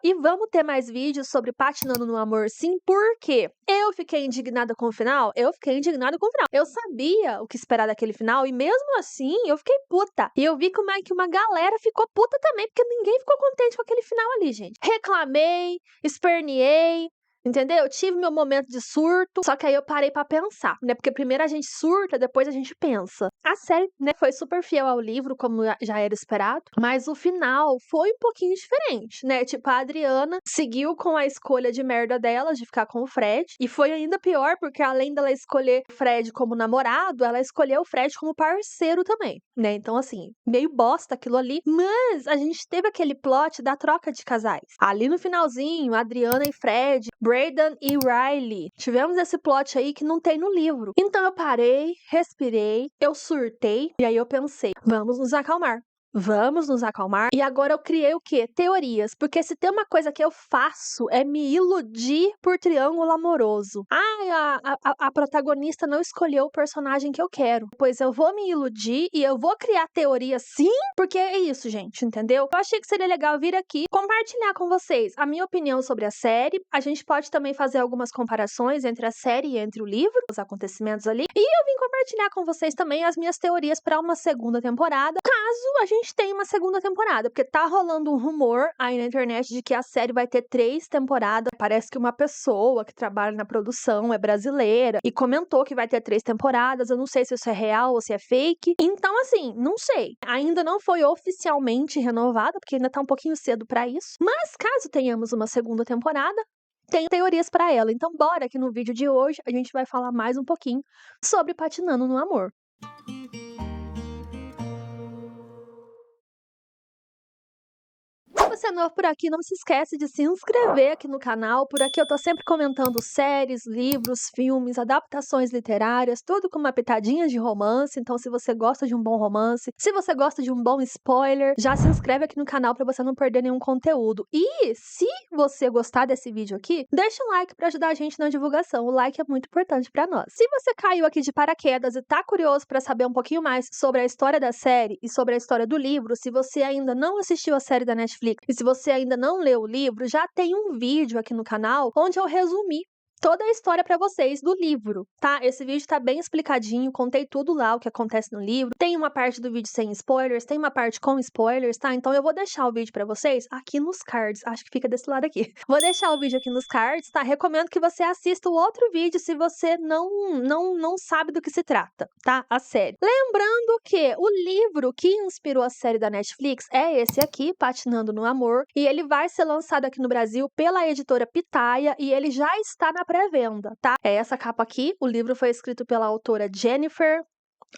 E vamos ter mais vídeos sobre Patinando no Amor, sim, porque eu fiquei indignada com o final. Eu fiquei indignada com o final. Eu sabia o que esperar daquele final e mesmo assim eu fiquei puta. E eu vi como é que uma galera ficou puta também, porque ninguém ficou contente com aquele final ali, gente. Reclamei, esperneei. Entendeu? Tive meu momento de surto, só que aí eu parei pra pensar, né? Porque primeiro a gente surta, depois a gente pensa. A série, né, foi super fiel ao livro, como já era esperado, mas o final foi um pouquinho diferente, né? Tipo, a Adriana seguiu com a escolha de merda dela, de ficar com o Fred, e foi ainda pior, porque além dela escolher o Fred como namorado, ela escolheu o Fred como parceiro também, né? Então, assim, meio bosta aquilo ali, mas a gente teve aquele plot da troca de casais. Ali no finalzinho, Adriana e Fred, Brayden e Riley. Tivemos esse plot aí que não tem no livro. Então eu parei, respirei, eu surtei, e aí eu pensei, vamos nos acalmar. Vamos nos acalmar. E agora eu criei o quê? Teorias. Porque se tem uma coisa que eu faço é me iludir por triângulo amoroso. A protagonista não escolheu o personagem que eu quero. Pois eu vou me iludir e eu vou criar teorias sim, porque é isso, gente, entendeu? Eu achei que seria legal vir aqui compartilhar com vocês a minha opinião sobre a série. A gente pode também fazer algumas comparações entre a série e entre o livro, os acontecimentos ali. E eu vim compartilhar com vocês também as minhas teorias para uma segunda temporada, caso a gente tenha uma segunda temporada, porque tá rolando um rumor aí na internet de que a série vai ter 3 temporadas. Parece que uma pessoa que trabalha na produção é brasileira e comentou que vai ter 3 temporadas. Eu não sei se isso é real ou se é fake. Então, assim, não sei. Ainda não foi oficialmente renovada, porque ainda tá um pouquinho cedo pra isso. Mas caso tenhamos uma segunda temporada, tenho teorias pra ela. Então, bora que no vídeo de hoje a gente vai falar mais um pouquinho sobre Patinando no Amor. Se você é novo por aqui, não se esquece de se inscrever aqui no canal. Por aqui eu tô sempre comentando séries, livros, filmes, adaptações literárias, tudo com uma pitadinha de romance. Então, se você gosta de um bom romance, se você gosta de um bom spoiler, já se inscreve aqui no canal pra você não perder nenhum conteúdo. E se você gostar desse vídeo aqui, deixa um like pra ajudar a gente na divulgação. O like é muito importante pra nós. Se você caiu aqui de paraquedas e tá curioso pra saber um pouquinho mais sobre a história da série e sobre a história do livro, se você ainda não assistiu a série da Netflix, e se você ainda não leu o livro, já tem um vídeo aqui no canal onde eu resumi toda a história pra vocês do livro, tá? Esse vídeo tá bem explicadinho, contei tudo lá o que acontece no livro. Tem uma parte do vídeo sem spoilers, tem uma parte com spoilers, tá? Então eu vou deixar o vídeo pra vocês aqui nos cards, acho que fica desse lado aqui. Vou deixar o vídeo aqui nos cards, tá? Recomendo que você assista o outro vídeo se você não sabe do que se trata, tá? A série. Lembrando que o livro que inspirou a série da Netflix é esse aqui, Patinando no Amor, e ele vai ser lançado aqui no Brasil pela editora Pitaia e ele já está na pré-venda, tá? É essa capa aqui. O livro foi escrito pela autora Jennifer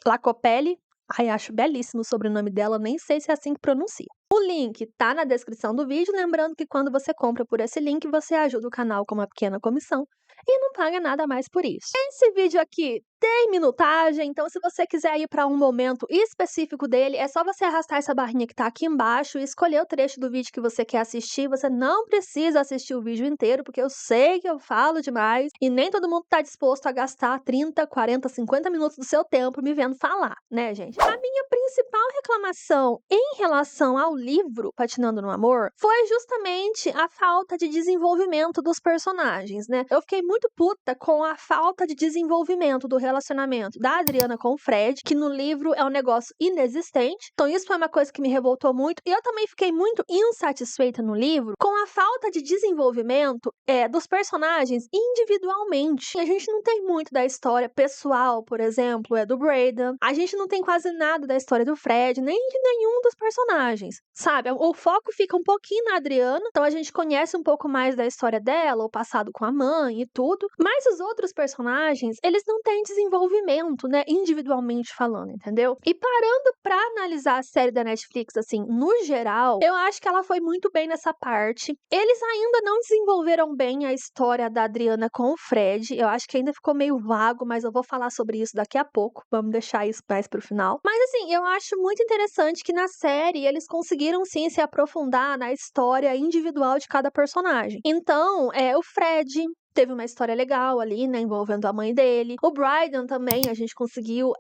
Lacopelli. Ai, acho belíssimo o sobrenome dela, nem sei se é assim que pronuncia. O link tá na descrição do vídeo, lembrando que quando você compra por esse link, você ajuda o canal com uma pequena comissão e não paga nada mais por isso. Esse vídeo aqui tem minutagem, então se você quiser ir para um momento específico dele, é só você arrastar essa barrinha que tá aqui embaixo e escolher o trecho do vídeo que você quer assistir. Você não precisa assistir o vídeo inteiro, porque eu sei que eu falo demais e nem todo mundo tá disposto a gastar 30, 40, 50 minutos do seu tempo me vendo falar, né, gente? A minha principal reclamação em relação ao livro Patinando no Amor foi justamente a falta de desenvolvimento dos personagens, né? Eu fiquei muito puta com a falta de desenvolvimento do relacionamento da Adriana com o Fred, que no livro é um negócio inexistente. Então isso foi uma coisa que me revoltou muito. E eu também fiquei muito insatisfeita no livro com a falta de desenvolvimento dos personagens individualmente. A gente não tem muito da história pessoal, por exemplo, do Brayden. A gente não tem quase nada da história do Fred, nem de nenhum dos personagens, sabe? O foco fica um pouquinho na Adriana, então a gente conhece um pouco mais da história dela, o passado com a mãe e tudo, mas os outros personagens, eles não têm desenvolvimento, né, individualmente falando, entendeu? E parando pra analisar a série da Netflix, assim, no geral, eu acho que ela foi muito bem nessa parte. Eles ainda não desenvolveram bem a história da Adriana com o Fred, eu acho que ainda ficou meio vago, mas eu vou falar sobre isso daqui a pouco, vamos deixar isso mais pro final. Mas assim, eu acho muito interessante que na série eles conseguiram sim se aprofundar na história individual de cada personagem. Então, o Fred teve uma história legal ali, né, envolvendo a mãe dele. O Brayden também, a gente conseguiu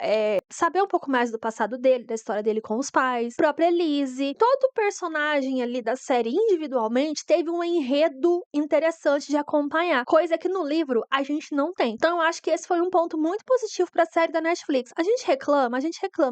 saber um pouco mais do passado dele, da história dele com os pais, própria Elise. Todo personagem ali da série individualmente teve um enredo interessante de acompanhar, coisa que no livro a gente não tem. Então eu acho que esse foi um ponto muito positivo pra série da Netflix. A gente reclama,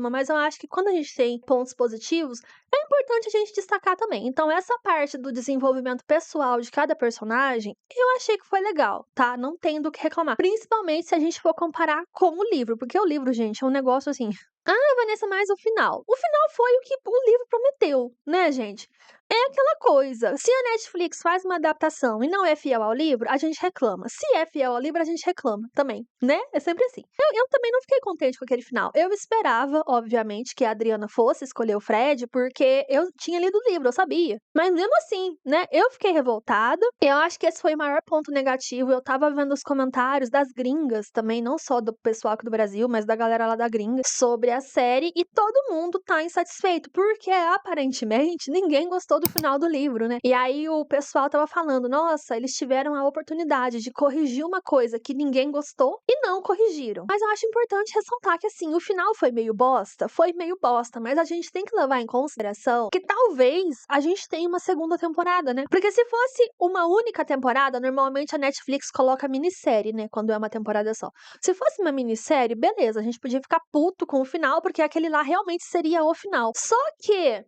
mas eu acho que quando a gente tem pontos positivos, é importante a gente destacar também. Então essa parte do desenvolvimento pessoal de cada personagem, eu achei que foi legal, tá? Não tem do que reclamar. Principalmente se a gente for comparar com o livro, porque o livro, gente, é um negócio assim. Ah, Vanessa, mas o final. O final foi o que o livro prometeu, né, gente? É aquela coisa. Se a Netflix faz uma adaptação e não é fiel ao livro, a gente reclama. Se é fiel ao livro, a gente reclama também, né? É sempre assim. Eu também não fiquei contente com aquele final. Eu esperava, obviamente, que a Adriana fosse escolher o Fred, porque eu tinha lido o livro, eu sabia. Mas mesmo assim, né? Eu fiquei revoltada. Eu acho que esse foi o maior ponto negativo. Eu tava vendo os comentários das gringas também, não só do pessoal aqui do Brasil, mas da galera lá da gringa, sobre a série, e todo mundo tá insatisfeito, porque aparentemente ninguém gostou do final do livro, né? E aí o pessoal tava falando, nossa, eles tiveram a oportunidade de corrigir uma coisa que ninguém gostou e não corrigiram. Mas eu acho importante ressaltar que assim, o final foi meio bosta, mas a gente tem que levar em consideração que talvez a gente tenha uma segunda temporada, né? Porque se fosse uma única temporada, normalmente a Netflix coloca minissérie, né? Quando é uma temporada só. Se fosse uma minissérie, beleza, a gente podia ficar puto com o final, porque aquele lá realmente seria o final. Só que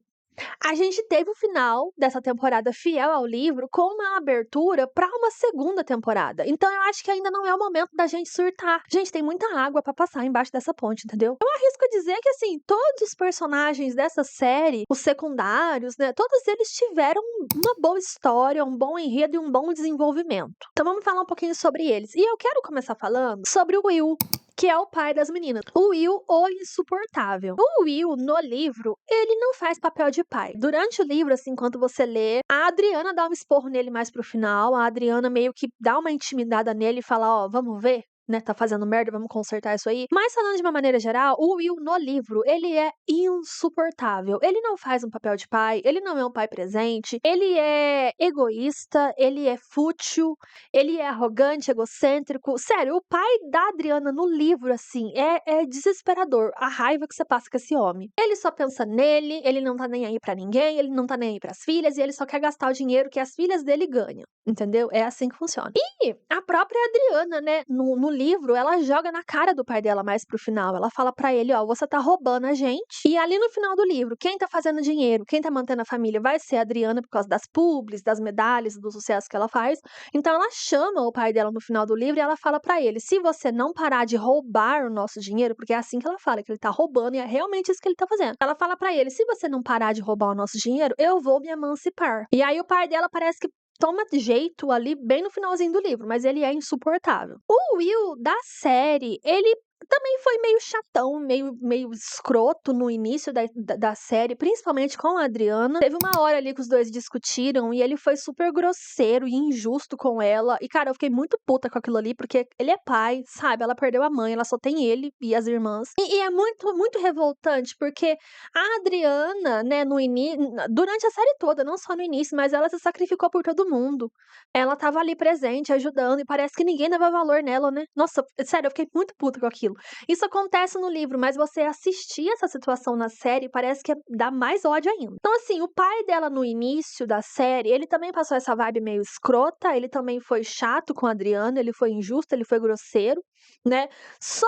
a gente teve o final dessa temporada fiel ao livro com uma abertura pra uma segunda temporada. Então eu acho que ainda não é o momento da gente surtar. Gente, tem muita água pra passar embaixo dessa ponte, entendeu? Eu arrisco a dizer que, assim, todos os personagens dessa série, os secundários, né, todos eles tiveram uma boa história, um bom enredo e um bom desenvolvimento. Então vamos falar um pouquinho sobre eles. E eu quero começar falando sobre o Will, que é o pai das meninas. O Will, o insuportável. O Will, no livro, ele não faz papel de pai. Durante o livro, assim, enquanto você lê, a Adriana dá um esporro nele mais pro final, a Adriana meio que dá uma intimidada nele e fala, ó, vamos ver? Né, tá fazendo merda, vamos consertar isso aí. Mas falando de uma maneira geral, o Will no livro, ele é insuportável. Ele não faz um papel de pai, ele não é um pai presente, ele é egoísta, ele é fútil, ele é arrogante, egocêntrico. Sério, o pai da Adriana no livro, assim, é desesperador. A raiva que você passa com esse homem. Ele só pensa nele, ele não tá nem aí pra ninguém, ele não tá nem aí pras filhas, e ele só quer gastar o dinheiro que as filhas dele ganham. Entendeu? É assim que funciona. E a própria Adriana, né, no livro, ela joga na cara do pai dela mais pro final. Ela fala pra ele, ó, você tá roubando a gente. E ali no final do livro, quem tá fazendo dinheiro, quem tá mantendo a família vai ser a Adriana por causa das publis, das medalhas, do sucesso que ela faz. Então ela chama o pai dela no final do livro e ela fala pra ele, se você não parar de roubar o nosso dinheiro, porque é assim que ela fala, que ele tá roubando e é realmente isso que ele tá fazendo. Ela fala pra ele, se você não parar de roubar o nosso dinheiro, eu vou me emancipar. E aí o pai dela parece que toma jeito ali bem no finalzinho do livro, mas ele é insuportável. O Will da série, ele também foi meio chatão, meio escroto no início da série, principalmente com a Adriana. Teve uma hora ali que os dois discutiram e ele foi super grosseiro e injusto com ela. E, cara, eu fiquei muito puta com aquilo ali, porque ele é pai, sabe? Ela perdeu a mãe, ela só tem ele e as irmãs. E é muito, muito revoltante, porque a Adriana, né, no início, durante a série toda, não só no início, mas ela se sacrificou por todo mundo. Ela tava ali presente, ajudando, e parece que ninguém dava valor nela, né? Nossa, sério, eu fiquei muito puta com aquilo. Isso acontece no livro, mas você assistir essa situação na série parece que dá mais ódio ainda. Então, assim, o pai dela no início da série, ele também passou essa vibe meio escrota, ele também foi chato com a Adriana, ele foi injusto, ele foi grosseiro, né? Só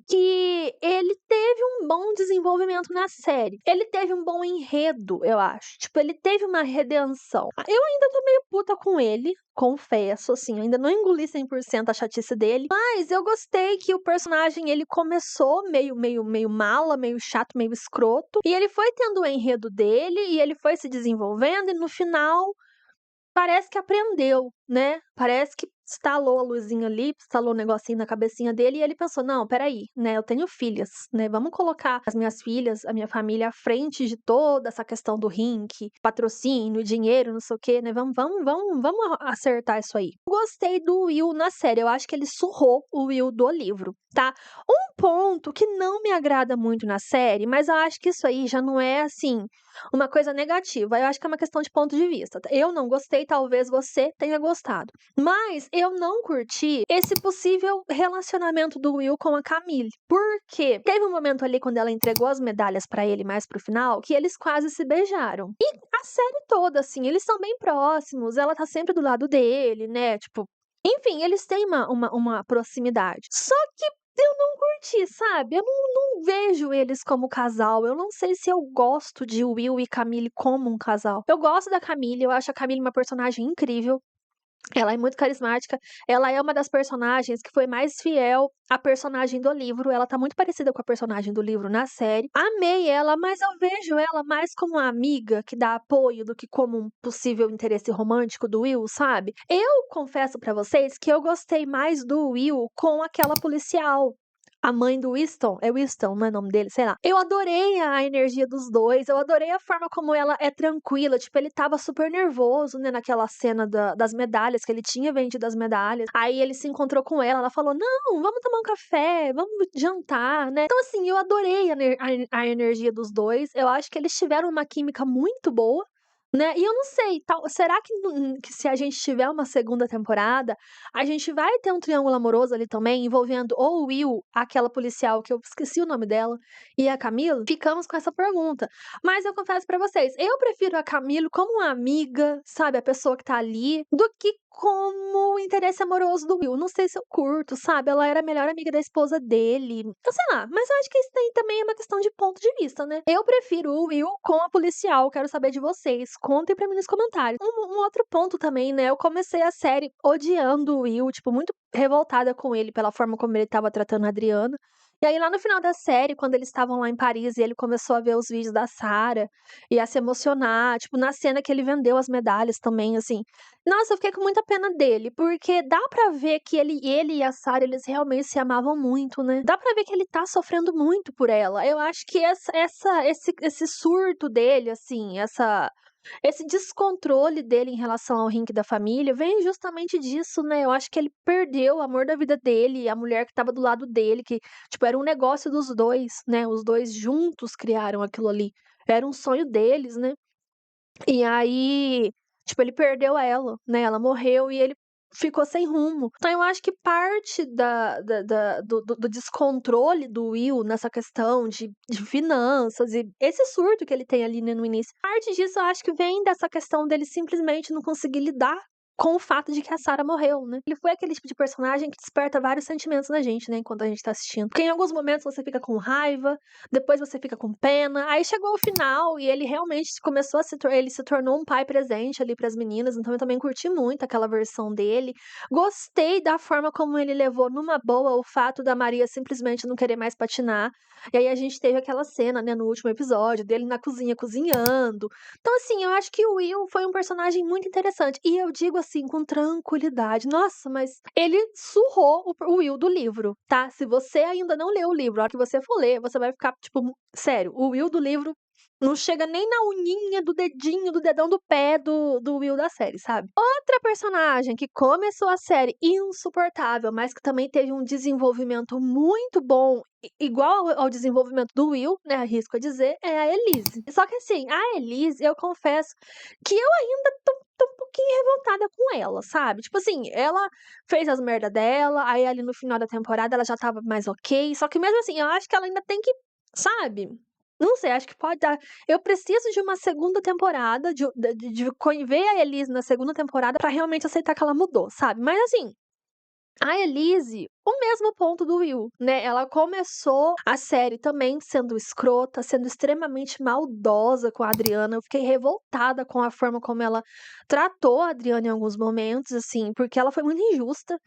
que ele teve um bom desenvolvimento na série. Ele teve um bom enredo, eu acho. Tipo, ele teve uma redenção. Eu ainda tô meio puta com ele, confesso, assim, ainda não engoli 100% a chatice dele, mas eu gostei que o personagem, ele começou meio mala, meio chato, meio escroto, e ele foi tendo o enredo dele, e ele foi se desenvolvendo, e no final parece que aprendeu, né? Parece que estalou a luzinha ali, estalou o negocinho na cabecinha dele e ele pensou, não, peraí, né? Eu tenho filhas, né? Vamos colocar as minhas filhas, a minha família à frente de toda essa questão do rink, patrocínio, dinheiro, não sei o quê, né? Vamos acertar isso aí. Gostei do Will na série, eu acho que ele surrou o Will do livro, tá? Um ponto que não me agrada muito na série, mas eu acho que isso aí já não é, assim, uma coisa negativa, eu acho que é uma questão de ponto de vista. Eu não gostei, talvez você tenha gostado, mas eu não curti esse possível relacionamento do Will com a Camille, porque teve um momento ali quando ela entregou as medalhas pra ele mais pro final, que eles quase se beijaram. E a série toda, assim, eles são bem próximos, ela tá sempre do lado dele, né, tipo, enfim, eles têm uma proximidade. Só que eu não curti, sabe, eu não vejo eles como casal, eu não sei se eu gosto de Will e Camille como um casal. Eu gosto da Camille, eu acho a Camille uma personagem incrível, ela é muito carismática, ela é uma das personagens que foi mais fiel à personagem do livro, ela tá muito parecida com a personagem do livro na série. Amei ela, mas eu vejo ela mais como uma amiga que dá apoio do que como um possível interesse romântico do Will, sabe? Eu confesso pra vocês que eu gostei mais do Will com aquela policial. A mãe do Winston, é Winston, não é o nome dele, sei lá. Eu adorei a energia dos dois, eu adorei a forma como ela é tranquila, tipo, ele estava super nervoso, né, naquela cena das medalhas, que ele tinha vendido as medalhas. Aí ele se encontrou com ela falou: "Não, vamos tomar um café, vamos jantar", né. Então, assim, eu adorei a energia dos dois, eu acho que eles tiveram uma química muito boa, né, e eu não sei, será que se a gente tiver uma segunda temporada, a gente vai ter um triângulo amoroso ali também, envolvendo ou o Will, aquela policial que eu esqueci o nome dela, e a Camila? Ficamos com essa pergunta. Mas eu confesso pra vocês, eu prefiro a Camila como uma amiga, sabe, a pessoa que tá ali, do que como o interesse amoroso do Will. Não sei se eu curto, sabe? Ela era a melhor amiga da esposa dele. Eu sei lá, mas eu acho que isso daí também é uma questão de ponto de vista, né? Eu prefiro o Will com a policial, quero saber de vocês. Contem pra mim nos comentários. Um outro ponto também, né? Eu comecei a série odiando o Will, tipo, muito revoltada com ele pela forma como ele tava tratando a Adriana. E aí, lá no final da série, quando eles estavam lá em Paris e ele começou a ver os vídeos da Sarah e a se emocionar, tipo, na cena que ele vendeu as medalhas também, assim. Nossa, eu fiquei com muita pena dele, porque dá pra ver que ele e a Sarah, eles realmente se amavam muito, né. Dá pra ver que ele tá sofrendo muito por ela. Eu acho que esse surto dele, assim, esse descontrole dele em relação ao Hank da família vem justamente disso, né, eu acho que ele perdeu o amor da vida dele, a mulher que estava do lado dele, que, tipo, era um negócio dos 2, né, os 2 juntos criaram aquilo ali. Era um sonho deles, né. E aí, tipo, ele perdeu ela, né, ela morreu e ele ficou sem rumo. Então eu acho que parte do descontrole do Will nessa questão de finanças e esse surto que ele tem ali, né, no início, parte disso eu acho que vem dessa questão dele simplesmente não conseguir lidar com o fato de que a Sarah morreu, né. Ele foi aquele tipo de personagem que desperta vários sentimentos na gente, né, enquanto a gente tá assistindo. Porque em alguns momentos você fica com raiva, depois você fica com pena, aí chegou o final e ele realmente começou a ele se tornou um pai presente ali para as meninas, então eu também curti muito aquela versão dele. Gostei da forma como ele levou numa boa o fato da Maria simplesmente não querer mais patinar, e aí a gente teve aquela cena, né, no último episódio, dele na cozinha cozinhando. Então assim, eu acho que o Will foi um personagem muito interessante, e eu digo assim com tranquilidade, nossa, mas ele surrou o Will do livro, tá. Se você ainda não leu o livro, a hora que você for ler, você vai ficar tipo, sério, o Will do livro não chega nem na unhinha do dedinho, do dedão do pé do Will da série, sabe. Outra personagem que começou a série insuportável, mas que também teve um desenvolvimento muito bom, igual ao desenvolvimento do Will, né, arrisco a dizer, é a Elise. Só que assim, a Elise, eu confesso que eu ainda tô um pouquinho revoltada com ela, sabe. Tipo assim, ela fez as merda dela, aí ali no final da temporada ela já estava mais ok, só que mesmo assim, eu acho que ela ainda tem que, sabe, não sei, acho que pode dar, eu preciso de uma segunda temporada, de ver a Elise na segunda temporada pra realmente aceitar que ela mudou, sabe. Mas assim, a Elise, o mesmo ponto do Will, né, ela começou a série também sendo escrota, sendo extremamente maldosa com a Adriana, eu fiquei revoltada com a forma como ela tratou a Adriana em alguns momentos, assim, porque ela foi muito injusta,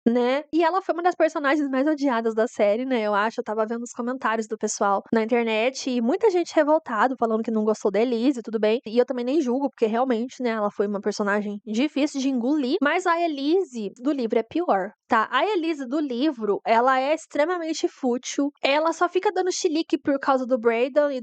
né, e ela foi uma das personagens mais odiadas da série, né, eu acho, eu estava vendo os comentários do pessoal na internet e muita gente revoltado, falando que não gostou da Elise, tudo bem, e eu também nem julgo, porque realmente, né, ela foi uma personagem difícil de engolir, mas a Elise do livro é pior, tá. A Elise do livro, ela é extremamente fútil, ela só fica dando chilique por causa do Brayden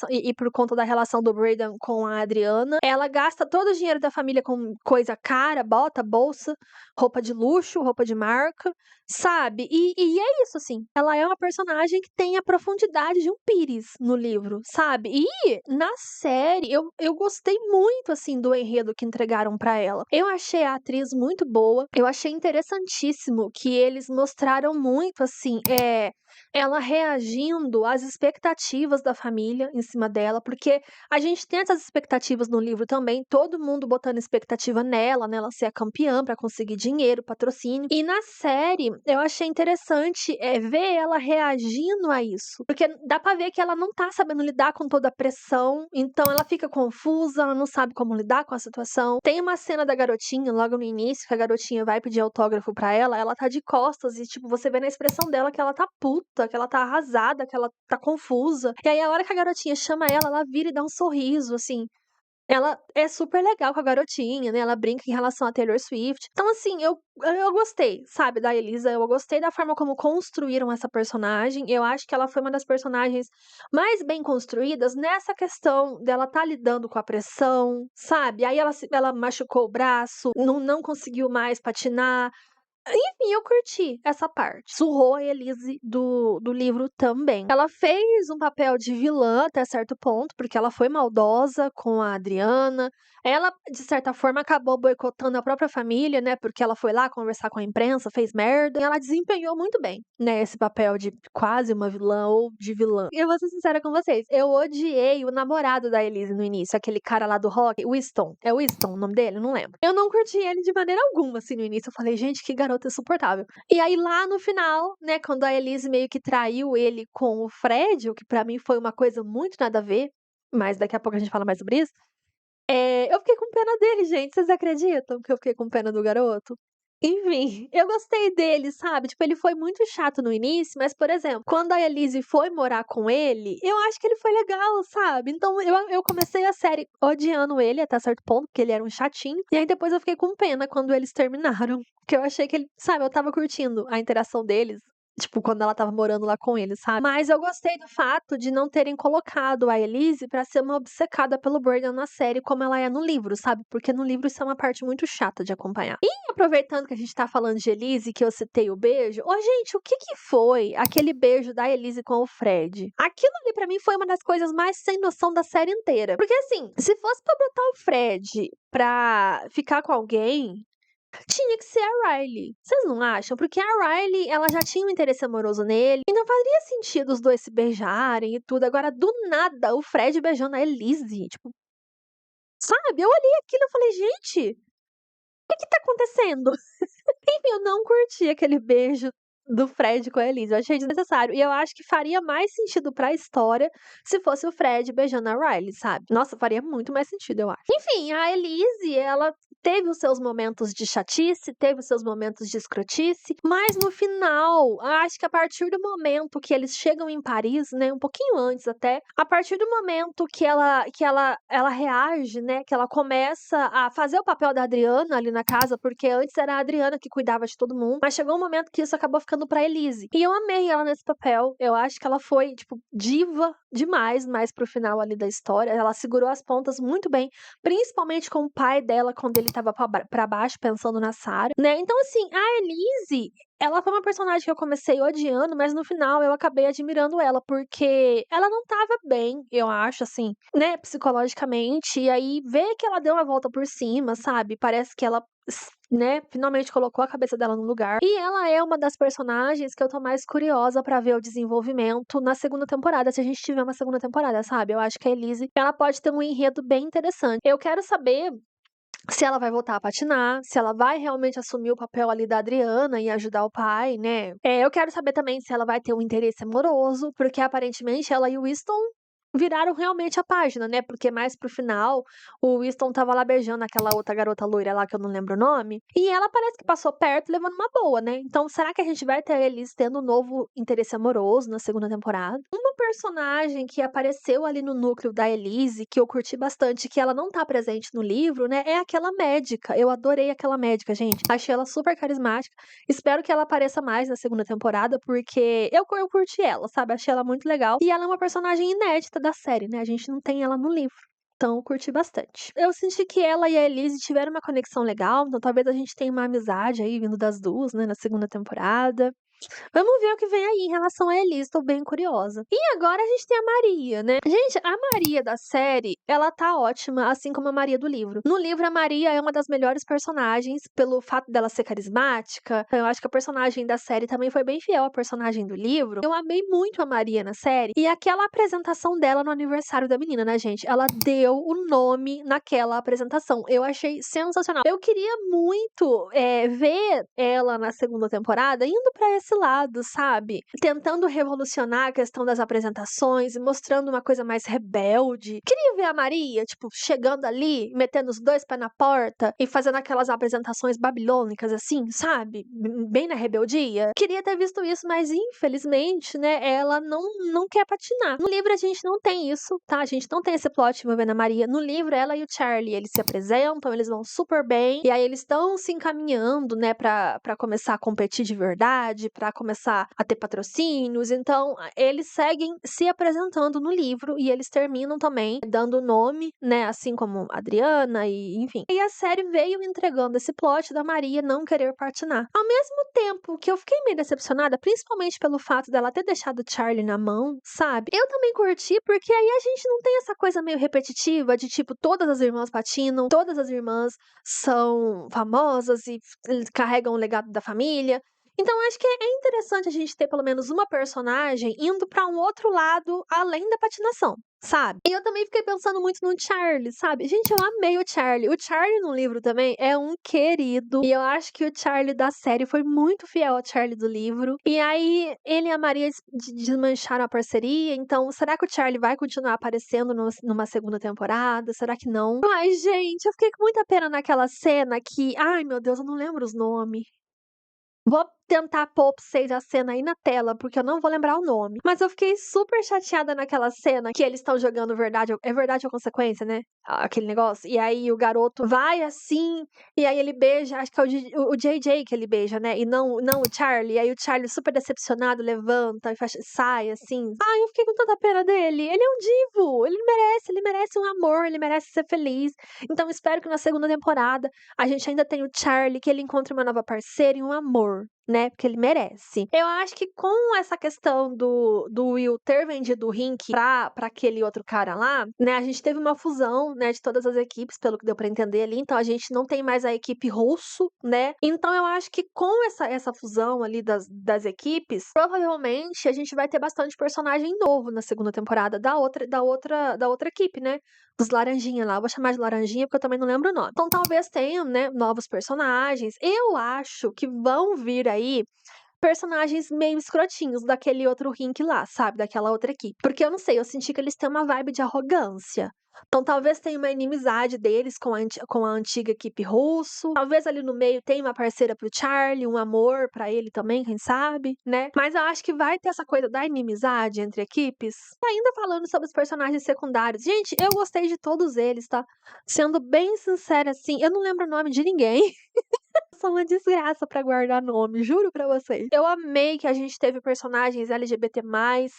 e por conta da relação do Brayden com a Adriana, ela gasta todo o dinheiro da família com coisa cara, bota, bolsa, roupa de luxo, roupa de marca, marca, sabe. E é isso, assim, ela é uma personagem que tem a profundidade de um pires no livro, sabe. E na série eu gostei muito, assim, do enredo que entregaram pra ela. Eu achei a atriz muito boa, eu achei interessantíssimo que eles mostraram muito, assim, ela reagindo às expectativas da família em cima dela, porque a gente tem essas expectativas no livro também, todo mundo botando expectativa nela, né, ela ser a campeã pra conseguir dinheiro, patrocínio. E na série, eu achei interessante, ver ela reagindo a isso, porque dá pra ver que ela não tá sabendo lidar com toda a pressão, então ela fica confusa, ela não sabe como lidar com a situação. Tem uma cena da garotinha logo no início, que a garotinha vai pedir autógrafo pra ela tá de costas e, tipo, você vê na expressão dela que ela tá puta, que ela tá arrasada, que ela tá confusa. E aí a hora que a garotinha chama ela vira e dá um sorriso, assim. Ela é super legal com a garotinha, né, ela brinca em relação a Taylor Swift. Então, assim, eu gostei, sabe, da Elisa, eu gostei da forma como construíram essa personagem, eu acho que ela foi uma das personagens mais bem construídas nessa questão dela tá lidando com a pressão, sabe, aí ela machucou o braço, não conseguiu mais patinar, enfim, eu curti essa parte. Surrou a Elise do livro também. Ela fez um papel de vilã até certo ponto, porque ela foi maldosa com a Adriana. Ela, de certa forma, acabou boicotando a própria família, né? Porque ela foi lá conversar com a imprensa, fez merda. E ela desempenhou muito bem, né? Esse papel de quase uma vilã ou de vilã. E eu vou ser sincera com vocês. Eu odiei o namorado da Elise no início, aquele cara lá do rock, Winston. É Winston o nome dele? Não lembro. Eu não curti ele de maneira alguma, assim, no início. Eu falei, gente, que garota insuportável. E aí, lá no final, né, quando a Elise meio que traiu ele com o Fred, o que pra mim foi uma coisa muito nada a ver, mas daqui a pouco a gente fala mais sobre isso. Eu fiquei com pena dele, gente. Vocês acreditam que eu fiquei com pena do garoto? Enfim, eu gostei dele, sabe? Tipo, ele foi muito chato no início, mas, por exemplo, quando a Elise foi morar com ele, eu acho que ele foi legal, sabe? Então eu comecei a série odiando ele até certo ponto, porque ele era um chatinho. E aí depois eu fiquei com pena quando eles terminaram. Porque eu achei que ele, sabe, eu tava curtindo a interação deles. Tipo, quando ela estava morando lá com ele, sabe. Mas eu gostei do fato de não terem colocado a Elise pra ser uma obcecada pelo Brandon na série, como ela é no livro, sabe, porque no livro isso é uma parte muito chata de acompanhar. E aproveitando que a gente tá falando de Elise, que eu citei o beijo, ô gente, o que que foi aquele beijo da Elise com o Fred? Aquilo ali pra mim foi uma das coisas mais sem noção da série inteira. Porque assim, se fosse pra botar o Fred pra ficar com alguém, tinha que ser a Riley. Vocês não acham? Porque a Riley, ela já tinha um interesse amoroso nele, e não faria sentido os dois se beijarem e tudo. Agora, do nada, o Fred beijando a Elise, tipo, sabe? Eu olhei aquilo e falei, gente, o que tá acontecendo? Enfim, eu não curti aquele beijo do Fred com a Elise, eu achei desnecessário. E eu acho que faria mais sentido pra história se fosse o Fred beijando a Riley, sabe? Nossa, faria muito mais sentido, eu acho. Enfim, a Elise, ela teve os seus momentos de chatice, teve os seus momentos de escrotice, mas no final, acho que a partir do momento que eles chegam em Paris, né, um pouquinho antes até, a partir do momento que ela reage, né, que ela começa a fazer o papel da Adriana ali na casa, porque antes era a Adriana que cuidava de todo mundo, mas chegou um momento que isso acabou ficando pra Elise. E eu amei ela nesse papel, eu acho que ela foi, tipo, diva demais, mais pro final ali da história, ela segurou as pontas muito bem, principalmente com o pai dela, quando ele estava pra baixo, pensando na Sarah, né. Então, assim, a Elise, ela foi uma personagem que eu comecei odiando, mas no final eu acabei admirando ela, porque ela não estava bem, eu acho, assim, né, psicologicamente, e aí ver que ela deu uma volta por cima, sabe, parece que ela né, finalmente colocou a cabeça dela no lugar. E ela é uma das personagens que eu tô mais curiosa pra ver o desenvolvimento na segunda temporada, se a gente tiver uma segunda temporada, sabe. Eu acho que a Elise, ela pode ter um enredo bem interessante. Eu quero saber se ela vai voltar a patinar, se ela vai realmente assumir o papel ali da Adriana e ajudar o pai, né. Eu quero saber também se ela vai ter um interesse amoroso, porque aparentemente ela e o Winston viraram realmente a página, né, porque mais pro final, o Winston estava lá beijando aquela outra garota loira lá que eu não lembro o nome, e ela parece que passou perto levando uma boa, né. Então será que a gente vai ter eles tendo um novo interesse amoroso na segunda temporada? Uma personagem que apareceu ali no núcleo da Elise, que eu curti bastante, que ela não tá presente no livro, né, é aquela médica. Eu adorei aquela médica, gente. Achei ela super carismática. Espero que ela apareça mais na segunda temporada, porque eu curti ela, sabe? Achei ela muito legal. E ela é uma personagem inédita da série, né? A gente não tem ela no livro. Então eu curti bastante. Eu senti que ela e a Elise tiveram uma conexão legal, então talvez a gente tenha uma amizade aí vindo das 2, né, na segunda temporada. Vamos ver o que vem aí em relação a Elise, tô bem curiosa. E agora a gente tem a Maria, né? Gente, a Maria da série, ela tá ótima, assim como a Maria do livro. No livro, a Maria é uma das melhores personagens, pelo fato dela ser carismática. Eu acho que a personagem da série também foi bem fiel à personagem do livro. Eu amei muito a Maria na série. E aquela apresentação dela no aniversário da menina, né, gente? Ela deu o nome naquela apresentação. Eu achei sensacional. Eu queria muito ver ela na segunda temporada indo pra esse lado, sabe? Tentando revolucionar a questão das apresentações e mostrando uma coisa mais rebelde. Queria ver a Maria, tipo, chegando ali, metendo os dois pés na porta e fazendo aquelas apresentações babilônicas, assim, sabe? Bem na rebeldia. Queria ter visto isso, mas infelizmente, né, ela não quer patinar. No livro a gente não tem isso, tá? A gente não tem esse plot envolvendo a Maria. No livro, ela e o Charlie, eles se apresentam, eles vão super bem, e aí eles estão se encaminhando, né, pra começar a competir de verdade, pra começar a ter patrocínios. Então, eles seguem se apresentando no livro e eles terminam também dando nome, né, assim como Adriana e enfim. E a série veio entregando esse plot da Maria não querer patinar. Ao mesmo tempo que eu fiquei meio decepcionada, principalmente pelo fato dela ter deixado o Charlie na mão, sabe? Eu também curti porque aí a gente não tem essa coisa meio repetitiva de tipo, todas as irmãs patinam, todas as irmãs são famosas e carregam o legado da família. Então, acho que é interessante a gente ter pelo menos uma personagem indo pra um outro lado além da patinação, sabe? E eu também fiquei pensando muito no Charlie, sabe? Gente, eu amei o Charlie. O Charlie no livro também é um querido. E eu acho que o Charlie da série foi muito fiel ao Charlie do livro. E aí, ele e a Maria desmancharam a parceria. Então, será que o Charlie vai continuar aparecendo numa segunda temporada? Será que não? Ai, gente, eu fiquei com muita pena naquela cena que... Ai, meu Deus, eu não lembro os nomes. Vou tentar pôr pra vocês a cena aí na tela, porque eu não vou lembrar o nome. Mas eu fiquei super chateada naquela cena que eles estão jogando verdade. É verdade ou consequência, né? Aquele negócio. E aí o garoto vai assim, e aí ele beija, acho que é o JJ que ele beija, né? E não o Charlie. E aí o Charlie, super decepcionado, levanta e sai assim. Ai, eu fiquei com tanta pena dele. Ele é um divo. Ele merece um amor, ele merece ser feliz. Então espero que na segunda temporada a gente ainda tenha o Charlie, que ele encontre uma nova parceira e um amor, né? Porque ele merece. Eu acho que com essa questão do Will ter vendido o Rink pra aquele outro cara lá, né? A gente teve uma fusão, né? De todas as equipes, pelo que deu pra entender ali. Então a gente não tem mais a equipe russo, né? Então eu acho que com essa fusão ali das equipes, provavelmente a gente vai ter bastante personagem novo na segunda temporada da outra equipe, né? Dos Laranjinha lá. Eu vou chamar de Laranjinha porque eu também não lembro o nome. Então talvez tenham, né, novos personagens. Eu acho que vão vir aí personagens meio escrotinhos daquele outro Rink lá, sabe? Daquela outra equipe. Porque eu não sei, eu senti que eles têm uma vibe de arrogância. Então talvez tenha uma inimizade deles com a antiga equipe russo. Talvez ali no meio tenha uma parceira pro Charlie, um amor pra ele também, quem sabe, né? Mas eu acho que vai ter essa coisa da inimizade entre equipes. E ainda falando sobre os personagens secundários. Gente, eu gostei de todos eles, tá? Sendo bem sincera, assim, eu não lembro o nome de ninguém. Sou uma desgraça pra guardar nome, juro pra vocês. Eu amei que a gente teve personagens LGBT+,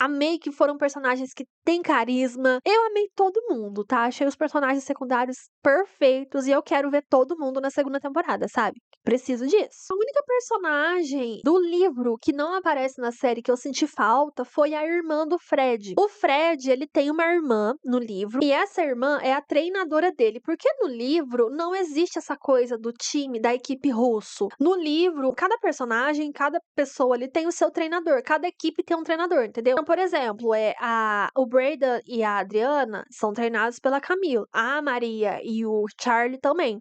amei que foram personagens que têm carisma. Eu amei todo mundo, tá? Achei os personagens secundários perfeitos e eu quero ver todo mundo na segunda temporada, sabe? Preciso disso. A única personagem do livro que não aparece na série que eu senti falta foi a irmã do Fred. O Fred, ele tem uma irmã no livro e essa irmã é a treinadora dele, porque no livro não existe essa coisa do time, da equipe russo. No livro, cada personagem, cada pessoa ali tem o seu treinador, cada equipe tem um treinador, entendeu? Então, por exemplo, o Brayden e a Adriana são treinados pela Camila, a Maria e o Charlie também.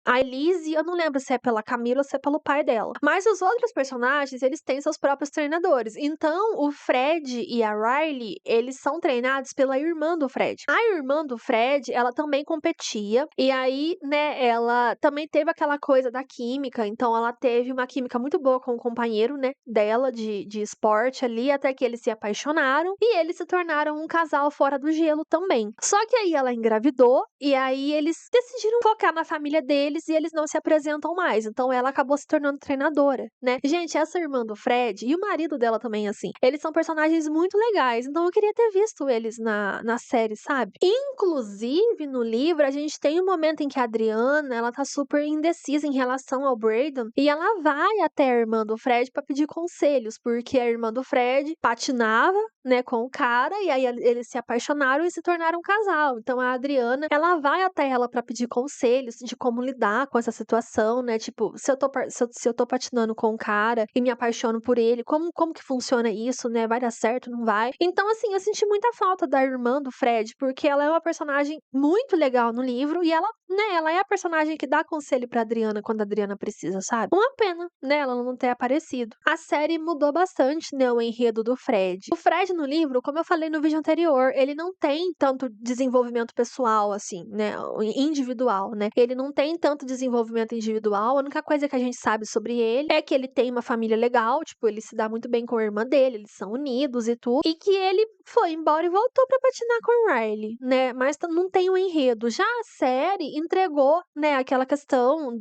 A Elise, eu não lembro se é pela Camila ou se é pelo pai dela. Mas os outros personagens, eles têm seus próprios treinadores. Então, o Fred e a Riley, eles são treinados pela irmã do Fred. A irmã do Fred, ela também competia. E aí, né, ela também teve aquela coisa da química. Então, ela teve uma química muito boa com o companheiro, né, dela de esporte ali, até que eles se apaixonaram. E eles se tornaram um casal fora do gelo também. Só que aí ela engravidou. E aí, eles decidiram focar na família deles deles e eles não se apresentam mais. Então ela acabou se tornando treinadora, né? Gente, essa irmã do Fred e o marido dela também, assim, eles são personagens muito legais. Então eu queria ter visto eles na série, sabe? Inclusive, no livro, a gente tem um momento em que a Adriana, ela tá super indecisa em relação ao Brayden e ela vai até a irmã do Fred pra pedir conselhos, porque a irmã do Fred patinava, né, com o cara, e aí eles se apaixonaram e se tornaram um casal. Então a Adriana, ela vai até ela pra pedir conselhos de como lidar com essa situação, né? Tipo, se eu tô patinando com um cara e me apaixono por ele, como que funciona isso, né? Vai dar certo, não vai? Então, assim, eu senti muita falta da irmã do Fred, porque ela é uma personagem muito legal no livro e ela, né, ela é a personagem que dá conselho pra Adriana quando a Adriana precisa, sabe? Uma pena, né, ela não ter aparecido. A série mudou bastante, né, o enredo do Fred. O Fred no livro, como eu falei no vídeo anterior, ele não tem tanto desenvolvimento pessoal, assim, né, individual, né? Ele não tem tanto desenvolvimento individual. A única coisa que a gente sabe sobre ele é que ele tem uma família legal, tipo, ele se dá muito bem com a irmã dele, eles são unidos e tudo, e que ele foi embora e voltou pra patinar com o Riley, né? Mas não tem um enredo. Já a série entregou, né, aquela questão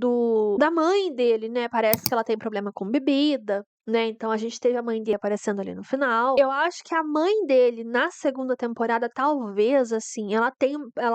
da mãe dele, né? Parece que ela tem problema com bebida, né? Então a gente teve a mãe dele aparecendo ali no final. Eu acho que a mãe dele na segunda temporada, talvez, assim, ela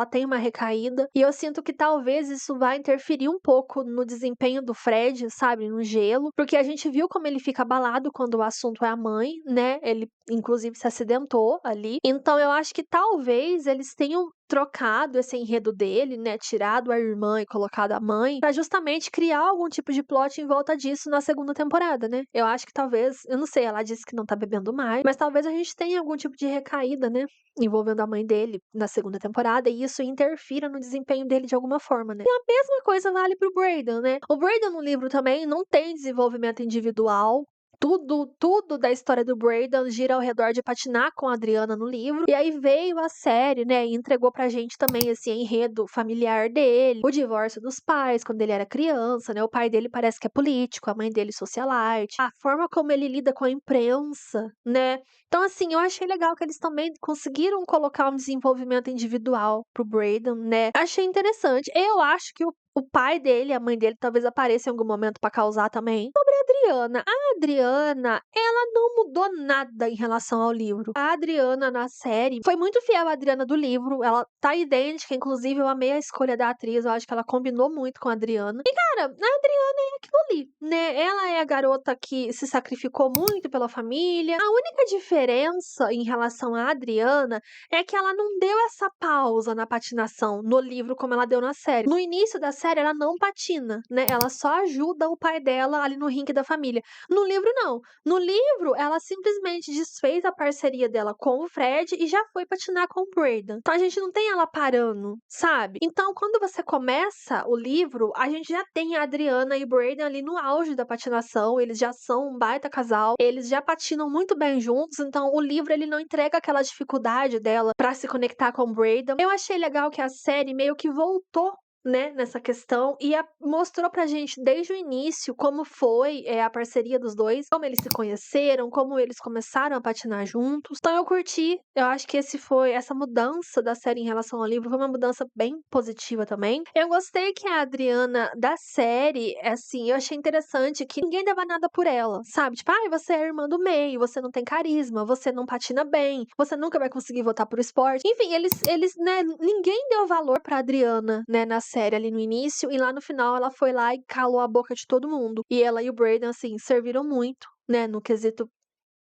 tem uma recaída. E eu sinto que talvez isso vai interferir um pouco no desempenho do Fred, sabe? No gelo. Porque a gente viu como ele fica abalado quando o assunto é a mãe, né? Ele, inclusive, se acidentou ali. Então eu acho que talvez eles tenham trocado esse enredo dele, né, tirado a irmã e colocado a mãe, pra justamente criar algum tipo de plot em volta disso na segunda temporada, né? Eu acho que talvez, eu não sei, ela disse que não tá bebendo mais, mas talvez a gente tenha algum tipo de recaída, né, envolvendo a mãe dele na segunda temporada e isso interfira no desempenho dele de alguma forma, né? E a mesma coisa vale pro Brayden, né? O Brayden no livro também não tem desenvolvimento individual. Tudo da história do Brayden gira ao redor de patinar com a Adriana no livro. E aí veio a série, né? E entregou pra gente também esse enredo familiar dele. O divórcio dos pais, quando ele era criança, né? O pai dele parece que é político, a mãe dele socialite. A forma como ele lida com a imprensa, né? Então, assim, eu achei legal que eles também conseguiram colocar um desenvolvimento individual pro Brayden, né? Achei interessante. Eu acho que o pai dele, a mãe dele, talvez apareça em algum momento pra causar também. Sobre a Adriana. A Adriana, ela não mudou nada em relação ao livro. A Adriana na série foi muito fiel à Adriana do livro. Ela tá idêntica, inclusive eu amei a escolha da atriz. Eu acho que ela combinou muito com a Adriana. E, cara, a Adriana é aquilo ali, né? Ela é a garota que se sacrificou muito pela família. A única diferença em relação à Adriana é que ela não deu essa pausa na patinação no livro como ela deu na série. No início da série, ela não patina, né? Ela só ajuda o pai dela ali no ringue da família. No livro, não. No livro, ela simplesmente desfez a parceria dela com o Fred e já foi patinar com o Brayden. Então a gente não tem ela parando, sabe? Então, quando você começa o livro, a gente já tem a Adriana e o Brayden ali no auge da patinação. Eles já são um baita casal. Eles já patinam muito bem juntos. Então, o livro ele não entrega aquela dificuldade dela pra se conectar com o Brayden. Eu achei legal que a série meio que voltou, né, nessa questão e mostrou pra gente desde o início como foi a parceria dos dois, como eles se conheceram, como eles começaram a patinar juntos. Então eu curti, eu acho que essa mudança da série em relação ao livro foi uma mudança bem positiva também. Eu gostei que a Adriana da série, assim, eu achei interessante que ninguém dava nada por ela, sabe? Tipo, você é a irmã do meio, você não tem carisma, você não patina bem, você nunca vai conseguir voltar pro esporte. Enfim, eles, né, ninguém deu valor pra Adriana, né, na série ali no início, e lá no final ela foi lá e calou a boca de todo mundo. E ela e o Brayden, assim, serviram muito, né, no quesito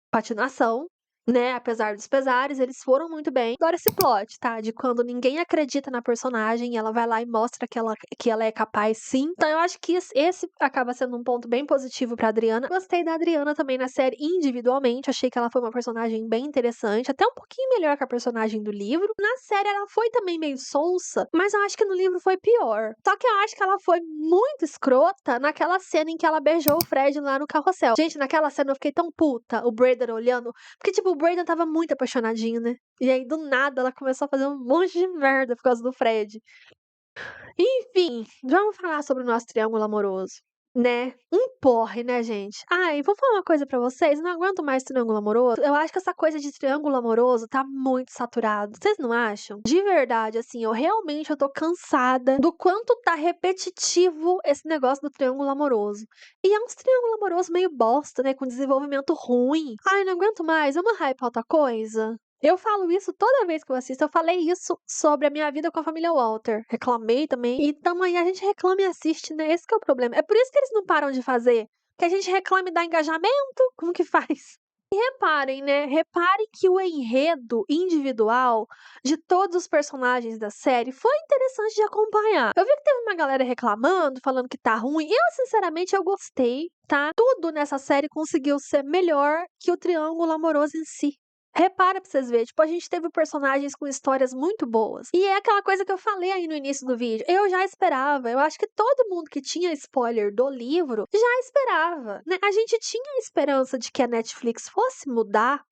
patinação, né? Apesar dos pesares, eles foram muito bem. Agora esse plot, tá? De quando ninguém acredita na personagem, ela vai lá e mostra que ela é capaz, sim. Então eu acho que esse acaba sendo um ponto bem positivo pra Adriana. Gostei da Adriana também na série individualmente. Achei que ela foi uma personagem bem interessante, até um pouquinho melhor que a personagem do livro. Na série ela foi também meio sonsa, mas eu acho que no livro foi pior. Só que eu acho que ela foi muito escrota naquela cena em que ela beijou o Fred lá no carrossel. Gente, naquela cena eu fiquei tão puta, o Brayden olhando, porque tipo, o Brayden tava muito apaixonadinho, né? E aí, do nada, ela começou a fazer um monte de merda por causa do Fred. Enfim, vamos falar sobre o nosso triângulo amoroso. Né, um porre, né, gente. Ai, vou falar uma coisa pra vocês, não aguento mais triângulo amoroso. Eu acho que essa coisa de triângulo amoroso tá muito saturado, vocês não acham? De verdade, assim, eu tô cansada do quanto tá repetitivo esse negócio do triângulo amoroso. E é uns triângulo amoroso meio bosta, né, com desenvolvimento ruim. Ai, não aguento mais, vamos hypar outra coisa? Eu falo isso toda vez que eu assisto, eu falei isso sobre a minha vida com a família Walter. Reclamei também, e tamanho a gente reclama e assiste, né, esse que é o problema. É por isso que eles não param de fazer, que a gente reclama e dá engajamento, como que faz? E reparem, né, reparem que o enredo individual de todos os personagens da série foi interessante de acompanhar. Eu vi que teve uma galera reclamando, falando que tá ruim, eu sinceramente eu gostei, tá? Tudo nessa série conseguiu ser melhor que o triângulo amoroso em si. Repara pra vocês verem, tipo, a gente teve personagens com histórias muito boas. E é aquela coisa que eu falei aí no início do vídeo. Eu já esperava, eu acho que todo mundo que tinha spoiler do livro já esperava, né? A gente tinha esperança de que a Netflix fosse mudar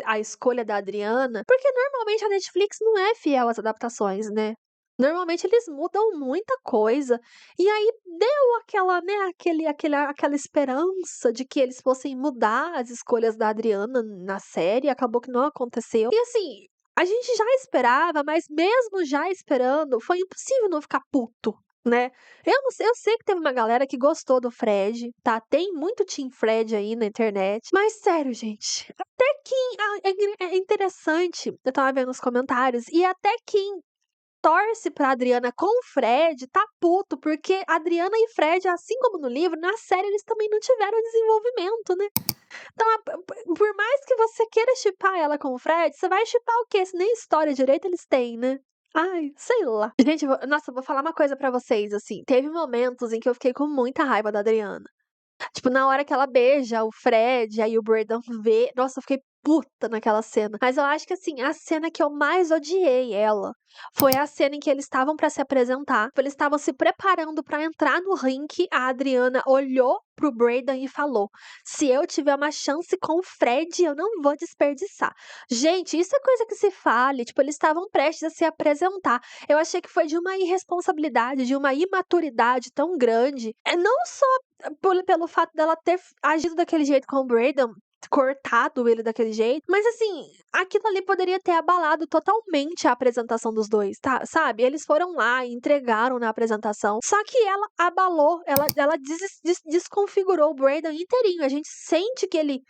a escolha da Adriana, porque normalmente a Netflix não é fiel às adaptações, né? Normalmente eles mudam muita coisa. E aí deu aquela, né, aquela esperança de que eles fossem mudar as escolhas da Adriana na série, acabou que não aconteceu. E assim, a gente já esperava, mas mesmo já esperando, foi impossível não ficar puto, né? Eu não sei, eu sei que teve uma galera que gostou do Fred, tá? Tem muito Team Fred aí na internet. Mas sério, gente, até quem é interessante, eu tava vendo os comentários, e até quem torce pra Adriana com o Fred, tá puto, porque Adriana e Fred, assim como no livro, na série eles também não tiveram desenvolvimento, né? Então, por mais que você queira shippar ela com o Fred, você vai shippar o quê? Se nem história direito eles têm, né? Ai, sei lá. Gente, nossa, eu vou falar uma coisa pra vocês, assim. Teve momentos em que eu fiquei com muita raiva da Adriana. Tipo, na hora que ela beija o Fred, aí o Brandon vê. Nossa, eu fiquei puta naquela cena. Mas eu acho que, assim, a cena que eu mais odiei ela foi a cena em que eles estavam pra se apresentar. Tipo, eles estavam se preparando pra entrar no rink. A Adriana olhou pro Brandon e falou: Se eu tiver uma chance com o Fred, eu não vou desperdiçar. Gente, isso é coisa que se fale. Tipo, eles estavam prestes a se apresentar. Eu achei que foi de uma irresponsabilidade, de uma imaturidade tão grande. É não só pelo fato dela ter agido daquele jeito com o Brandon, cortado ele daquele jeito, mas assim, aquilo ali poderia ter abalado totalmente a apresentação dos dois, tá? Sabe? Eles foram lá e entregaram na apresentação, só que ela abalou, ela desconfigurou o Brandon inteirinho. A gente sente que ele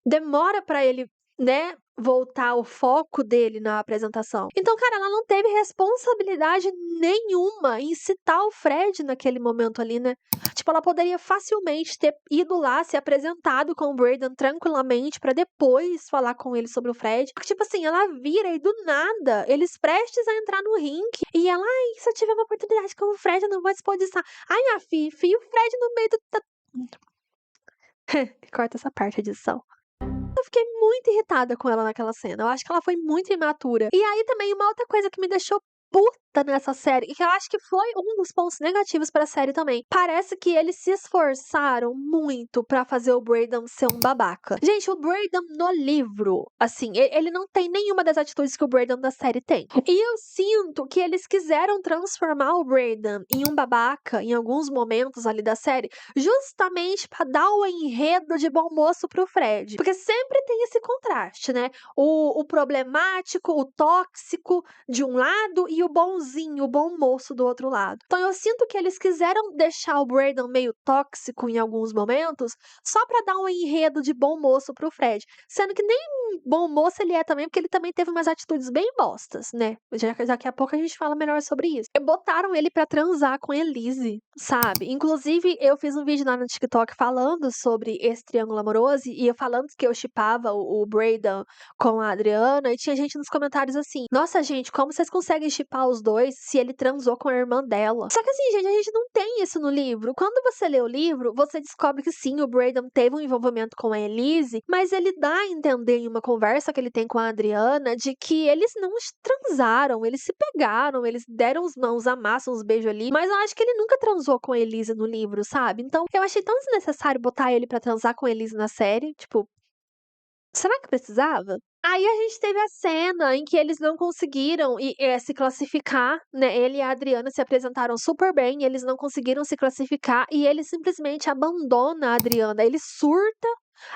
demora pra ele, né, voltar o foco dele na apresentação. Então, cara, ela não teve responsabilidade nenhuma em citar o Fred naquele momento ali, né? Tipo, ela poderia facilmente ter ido lá, se apresentado com o Brandon tranquilamente pra depois falar com ele sobre o Fred. Porque, tipo assim, ela vira e do nada, eles prestes a entrar no ringue e ela, ai, se eu tiver uma oportunidade com o Fred, eu não vou desperdiçar. Ai, minha filha, enfia o Fred no meio do. Corta essa parte, edição. Eu fiquei muito irritada com ela naquela cena. Eu acho que ela foi muito imatura. E aí também uma outra coisa que me deixou puta nessa série, e que eu acho que foi um dos pontos negativos pra série também. Parece que eles se esforçaram muito pra fazer o Brandon ser um babaca. Gente, o Brandon no livro, assim, ele não tem nenhuma das atitudes que o Brandon da série tem. E eu sinto que eles quiseram transformar o Brandon em um babaca em alguns momentos ali da série, justamente pra dar o enredo de bom moço pro Fred. Porque sempre tem esse contraste, né? O problemático, o tóxico de um lado e o bonzinho, o bom moço do outro lado. Então eu sinto que eles quiseram deixar o Brandon meio tóxico em alguns momentos, só pra dar um enredo de bom moço pro Fred. Sendo que nem bom moço ele é também, porque ele também teve umas atitudes bem bostas, né? Daqui a pouco a gente fala melhor sobre isso. Botaram ele pra transar com Elise, sabe? Inclusive, eu fiz um vídeo lá no TikTok falando sobre esse triângulo amoroso e eu falando que eu shippava o Brandon com a Adriana, e tinha gente nos comentários assim: Nossa, gente, como vocês conseguem shippar os dois se ele transou com a irmã dela? Só que assim, gente, a gente não tem isso no livro. Quando você lê o livro, você descobre que sim, o Brandon teve um envolvimento com a Elise, mas ele dá a entender em uma conversa que ele tem com a Adriana de que eles não transaram, eles se pegaram, eles deram uns amassos, uns beijos ali, mas eu acho que ele nunca transou com a Elise no livro, sabe? Então, eu achei tão desnecessário botar ele pra transar com a Elise na série, tipo, será que precisava? Aí a gente teve a cena em que eles não conseguiram se classificar, né, ele e a Adriana se apresentaram super bem, eles não conseguiram se classificar e ele simplesmente abandona a Adriana, ele surta,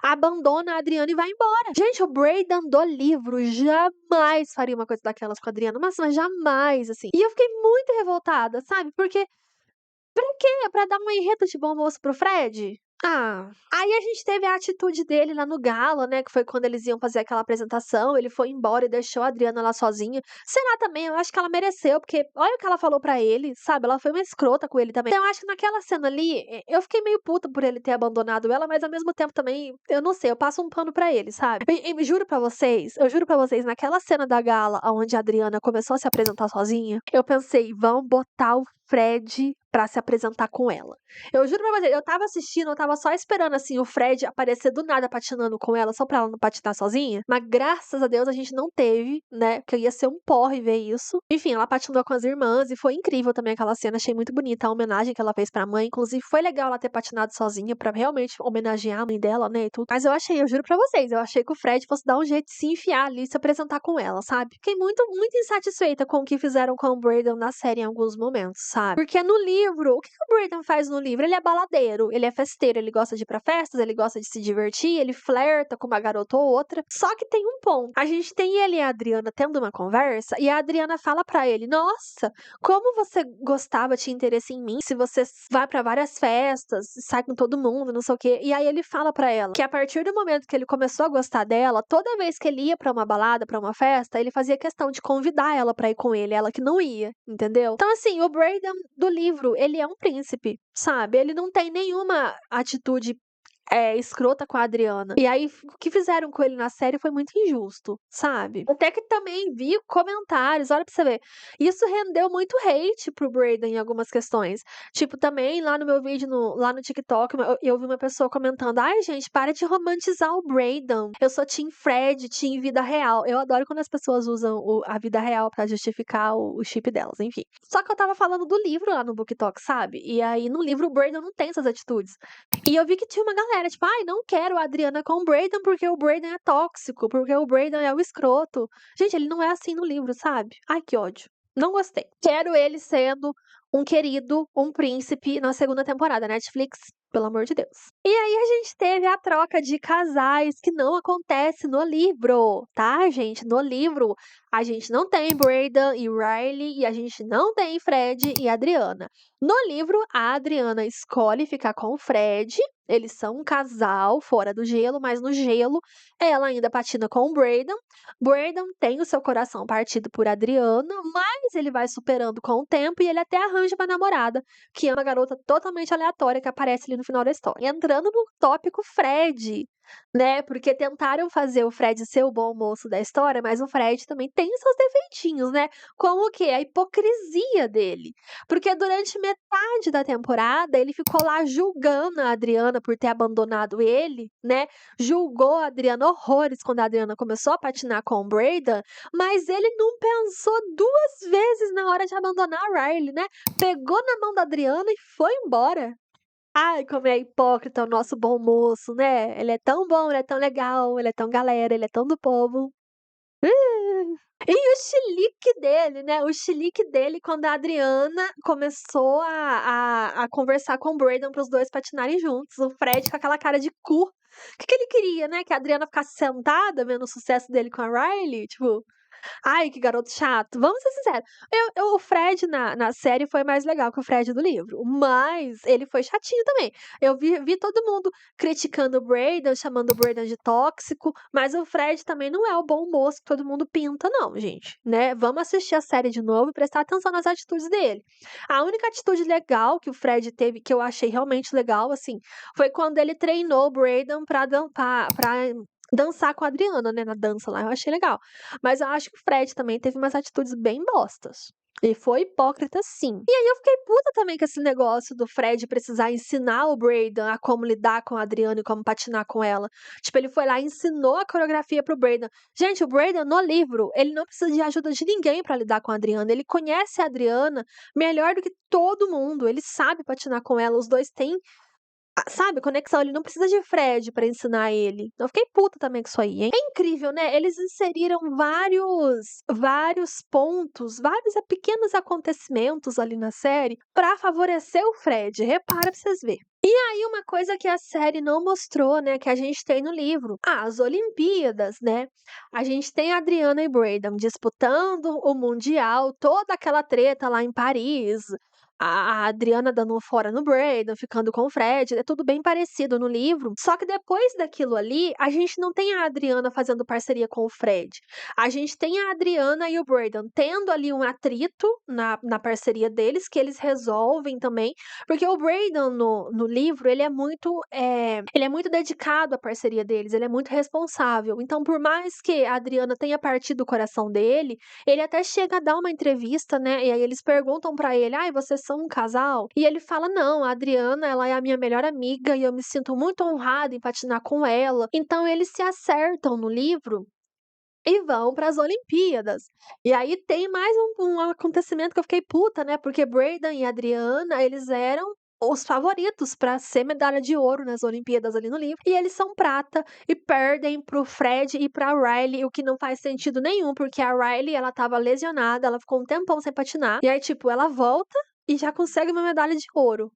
abandona a Adriana e vai embora. Gente, o Brayden do livro jamais faria uma coisa daquelas com a Adriana, mas jamais, assim. E eu fiquei muito revoltada, sabe, porque pra quê? Pra dar um enredo de bom moço para o Fred? Ah, aí a gente teve a atitude dele lá no gala, né, que foi quando eles iam fazer aquela apresentação, ele foi embora e deixou a Adriana lá sozinha. Sei lá também, eu acho que ela mereceu, porque olha o que ela falou pra ele, sabe, ela foi uma escrota com ele também. Então eu acho que naquela cena ali, eu fiquei meio puta por ele ter abandonado ela, mas ao mesmo tempo também, eu não sei, eu passo um pano pra ele, sabe. E eu juro pra vocês, naquela cena da gala onde a Adriana começou a se apresentar sozinha, eu pensei: "Vão botar o Fred pra se apresentar com ela". Eu juro pra você, eu estava assistindo, eu estava só esperando, assim, o Fred aparecer do nada patinando com ela, só pra ela não patinar sozinha, mas graças a Deus a gente não teve, né, porque ia ser um porre ver isso. Enfim, ela patinou com as irmãs e foi incrível também aquela cena, achei muito bonita a homenagem que ela fez pra mãe, inclusive foi legal ela ter patinado sozinha pra realmente homenagear a mãe dela, né, e tudo. Mas eu juro pra vocês, eu achei que o Fred fosse dar um jeito de se enfiar ali e se apresentar com ela, sabe. Fiquei muito insatisfeita com o que fizeram com o Brayden na série em alguns momentos, sabe. Porque no livro, o que que o Brayden faz no livro? Ele é baladeiro, ele é festeiro, ele gosta de ir pra festas, ele gosta de se divertir, ele flerta com uma garota ou outra. Só que tem um ponto, a gente tem ele e a Adriana tendo uma conversa, e a Adriana fala pra ele: "Nossa, como você gostava, tinha interesse em mim, se você vai pra várias festas, sai com todo mundo, não sei o quê". E aí ele fala pra ela que a partir do momento que ele começou a gostar dela, toda vez que ele ia pra uma balada, pra uma festa, ele fazia questão de convidar ela pra ir com ele, ela que não ia, entendeu? Então assim, o Brayden do livro, ele é um príncipe, sabe, ele não tem nenhuma atitude escrota com a Adriana. E aí, o que fizeram com ele na série foi muito injusto, sabe. Até que também vi comentários, olha pra você ver, isso rendeu muito hate pro Brayden em algumas questões. Tipo, também lá no meu vídeo lá no TikTok, eu vi uma pessoa comentando: "Ai gente, para de romantizar o Brayden, eu sou team Fred, team vida real". Eu adoro quando as pessoas usam a vida real pra justificar o chip delas, enfim. Só que eu estava falando do livro lá no BookTok, sabe. E aí no livro o Brayden não tem essas atitudes. E eu vi que tinha uma galera, tipo: "Ai, não quero a Adriana com o Brayden, porque o Brayden é tóxico, porque o Brayden é o escroto". Gente, ele não é assim no livro, sabe. Ai, que ódio. Não gostei. Quero ele sendo um querido, um príncipe na segunda temporada, Netflix, pelo amor de Deus. E aí a gente teve a troca de casais que não acontece no livro, tá, gente? No livro, a gente não tem Brayden e Riley e a gente não tem Fred e Adriana. No livro, a Adriana escolhe ficar com o Fred, eles são um casal fora do gelo, mas no gelo ela ainda patina com o Brayden. Brayden tem o seu coração partido por Adriana, mas ele vai superando com o tempo e ele até arranja uma namorada, que é uma garota totalmente aleatória que aparece ali no final da história. Entrando no tópico Fred, né, porque tentaram fazer o Fred ser o bom moço da história, mas o Fred também tem seus defeitinhos, né, como o quê? A hipocrisia dele. Porque durante metade da temporada ele ficou lá julgando a Adriana por ter abandonado ele, né, julgou a Adriana horrores quando a Adriana começou a patinar com o Brayden, mas ele não pensou 2 vezes na hora de abandonar a Riley, né, pegou na mão da Adriana e foi embora. Ai, como é hipócrita o nosso bom moço, né, ele é tão bom, ele é tão legal, ele é tão galera, ele é tão do povo. E o chilique dele, né, o chilique dele quando a Adriana começou a conversar com o Brayden para os 2 patinarem juntos, o Fred com aquela cara de cu. O que que ele queria, né, que a Adriana ficasse sentada vendo o sucesso dele com a Riley? Tipo, ai, que garoto chato. Vamos ser sinceros, o Fred na série foi mais legal que o Fred do livro, mas ele foi chatinho também. Eu vi todo mundo criticando o Brayden, chamando o Brayden de tóxico, mas o Fred também não é o bom moço que todo mundo pinta não, gente, né. Vamos assistir a série de novo e prestar atenção nas atitudes dele. A única atitude legal que o Fred teve, que eu achei realmente legal, assim, foi quando ele treinou o Brayden pra dançar com a Adriana, né, na dança lá, eu achei legal. Mas eu acho que o Fred também teve umas atitudes bem bostas. E foi hipócrita sim. E aí eu fiquei puta também com esse negócio do Fred precisar ensinar o Brayden a como lidar com a Adriana e como patinar com ela. Tipo, ele foi lá e ensinou a coreografia pro Brayden. Gente, o Brayden no livro, ele não precisa de ajuda de ninguém pra lidar com a Adriana. Ele conhece a Adriana melhor do que todo mundo. Ele sabe patinar com ela. Os dois têm Sabe, conexão, ele não precisa de Fred pra ensinar ele. Eu fiquei puta também com isso aí, hein. É incrível, né, eles inseriram vários pontos, vários pequenos acontecimentos ali na série pra favorecer o Fred, repara pra vocês ver. E aí uma coisa que a série não mostrou, né, que a gente tem no livro, as Olimpíadas, né, a gente tem a Adriana e Brandon disputando o mundial, toda aquela treta lá em Paris, a Adriana dando um fora no Brandon, ficando com o Fred, é tudo bem parecido no livro, só que depois daquilo ali, a gente não tem a Adriana fazendo parceria com o Fred. A gente tem a Adriana e o Brandon tendo ali um atrito na parceria deles, que eles resolvem também, porque o Brandon no livro, ele é muito dedicado à parceria deles, ele é muito responsável. Então, por mais que a Adriana tenha partido o coração dele, ele até chega a dar uma entrevista, né, e aí eles perguntam pra ele: "Ai, vocês são um casal?" E ele fala: "Não, a Adriana, ela é a minha melhor amiga e eu me sinto muito honrado em patinar com ela." Então eles se acertam no livro e vão para as Olimpíadas. E aí tem mais um acontecimento que eu fiquei puta, né, porque Brayden e Adriana, eles eram os favoritos para ser medalha de ouro nas Olimpíadas ali no livro, e eles são prata e perdem para o Fred e pra Riley, o que não faz sentido nenhum, porque a Riley, ela estava lesionada, ela ficou um tempão sem patinar, e aí, tipo, ela volta e já consegue uma medalha de ouro.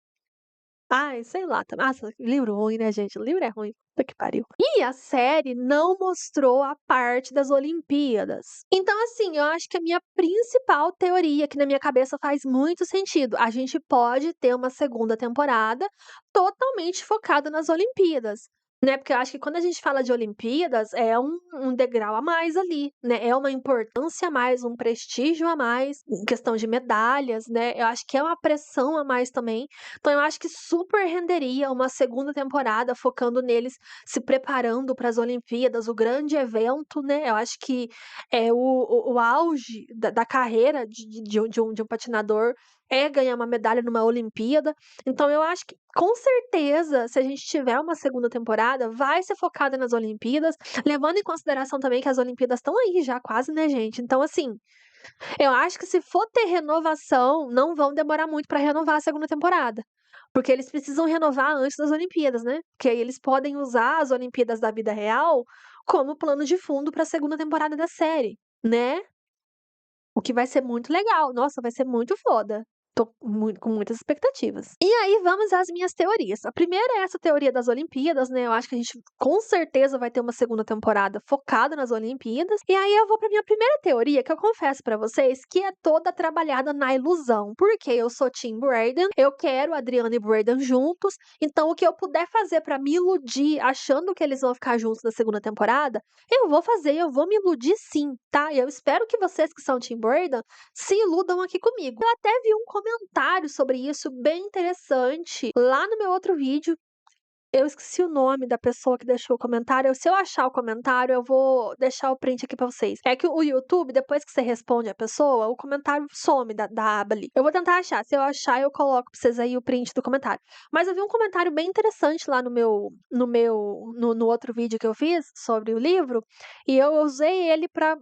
Ai, sei lá, nossa, livro ruim, né, gente, o livro é ruim, puta que pariu. E a série não mostrou a parte das Olimpíadas. Então, assim, eu acho que a minha principal teoria, que na minha cabeça faz muito sentido, a gente pode ter uma segunda temporada totalmente focada nas Olimpíadas, né, porque eu acho que quando a gente fala de Olimpíadas, é um degrau a mais ali, né, é uma importância a mais, um prestígio a mais, em questão de medalhas, né, eu acho que é uma pressão a mais também. Então eu acho que super renderia uma segunda temporada focando neles se preparando para as Olimpíadas, o grande evento, né, eu acho que é o auge da carreira de um patinador é ganhar uma medalha numa Olimpíada. Então eu acho que, com certeza, se a gente tiver uma segunda temporada, vai ser focada nas Olimpíadas, levando em consideração também que as Olimpíadas estão aí já quase, né, gente. Então assim, eu acho que se for ter renovação, não vão demorar muito pra renovar a segunda temporada, porque eles precisam renovar antes das Olimpíadas, né, porque aí eles podem usar as Olimpíadas da vida real como plano de fundo pra segunda temporada da série, né. O que vai ser muito legal. Nossa, vai ser muito foda. Tô com muitas expectativas. E aí vamos às minhas teorias. A primeira é essa teoria das Olimpíadas, né, eu acho que a gente com certeza vai ter uma segunda temporada focada nas Olimpíadas. E aí eu vou pra minha primeira teoria, que eu confesso pra vocês que é toda trabalhada na ilusão, porque eu sou Team Brayden, eu quero Adriana e Brayden juntos, então o que eu puder fazer pra me iludir achando que eles vão ficar juntos na segunda temporada, eu vou fazer, eu vou me iludir sim, tá? E eu espero que vocês que são Team Burden se iludam aqui comigo. Eu até vi um comentário sobre isso bem interessante lá no meu outro vídeo. Eu esqueci o nome da pessoa que deixou o comentário. Se eu achar o comentário, eu vou deixar o print aqui pra vocês. É que o YouTube, depois que você responde a pessoa, o comentário some da aba ali. Eu vou tentar achar. Se eu achar, eu coloco pra vocês aí o print do comentário. Mas eu vi um comentário bem interessante lá no outro vídeo que eu fiz sobre o livro, e eu usei ele pra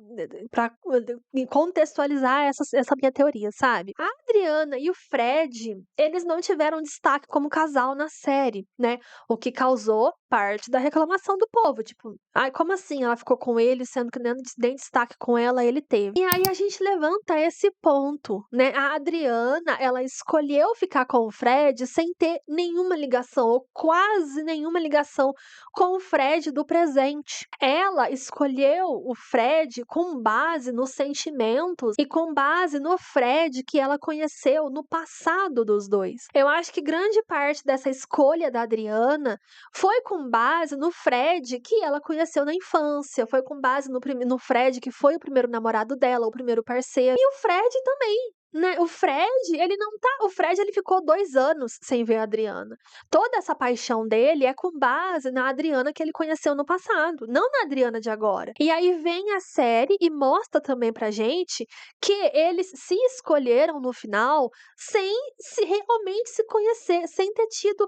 contextualizar essa minha teoria, sabe? A Adriana e o Fred, eles não tiveram destaque como casal na série, né? O que causou parte da reclamação do povo, tipo: "Ai, como assim ela ficou com ele, sendo que nem destaque com ela ele teve?". E aí a gente levanta esse ponto, né, a Adriana, ela escolheu ficar com o Fred sem ter nenhuma ligação, ou quase nenhuma ligação com o Fred do presente. Ela escolheu o Fred com base nos sentimentos e com base no Fred que ela conheceu no passado dos dois. Eu acho que grande parte dessa escolha da Adriana foi com base no Fred que ela conheceu na infância, foi com base no Fred que foi o primeiro namorado dela, o primeiro parceiro. E o Fred também, né, o Fred ele ficou 2 anos sem ver a Adriana. Toda essa paixão dele é com base na Adriana que ele conheceu no passado, não na Adriana de agora. E aí vem a série e mostra também pra gente que eles se escolheram no final sem se realmente se conhecer, sem ter tido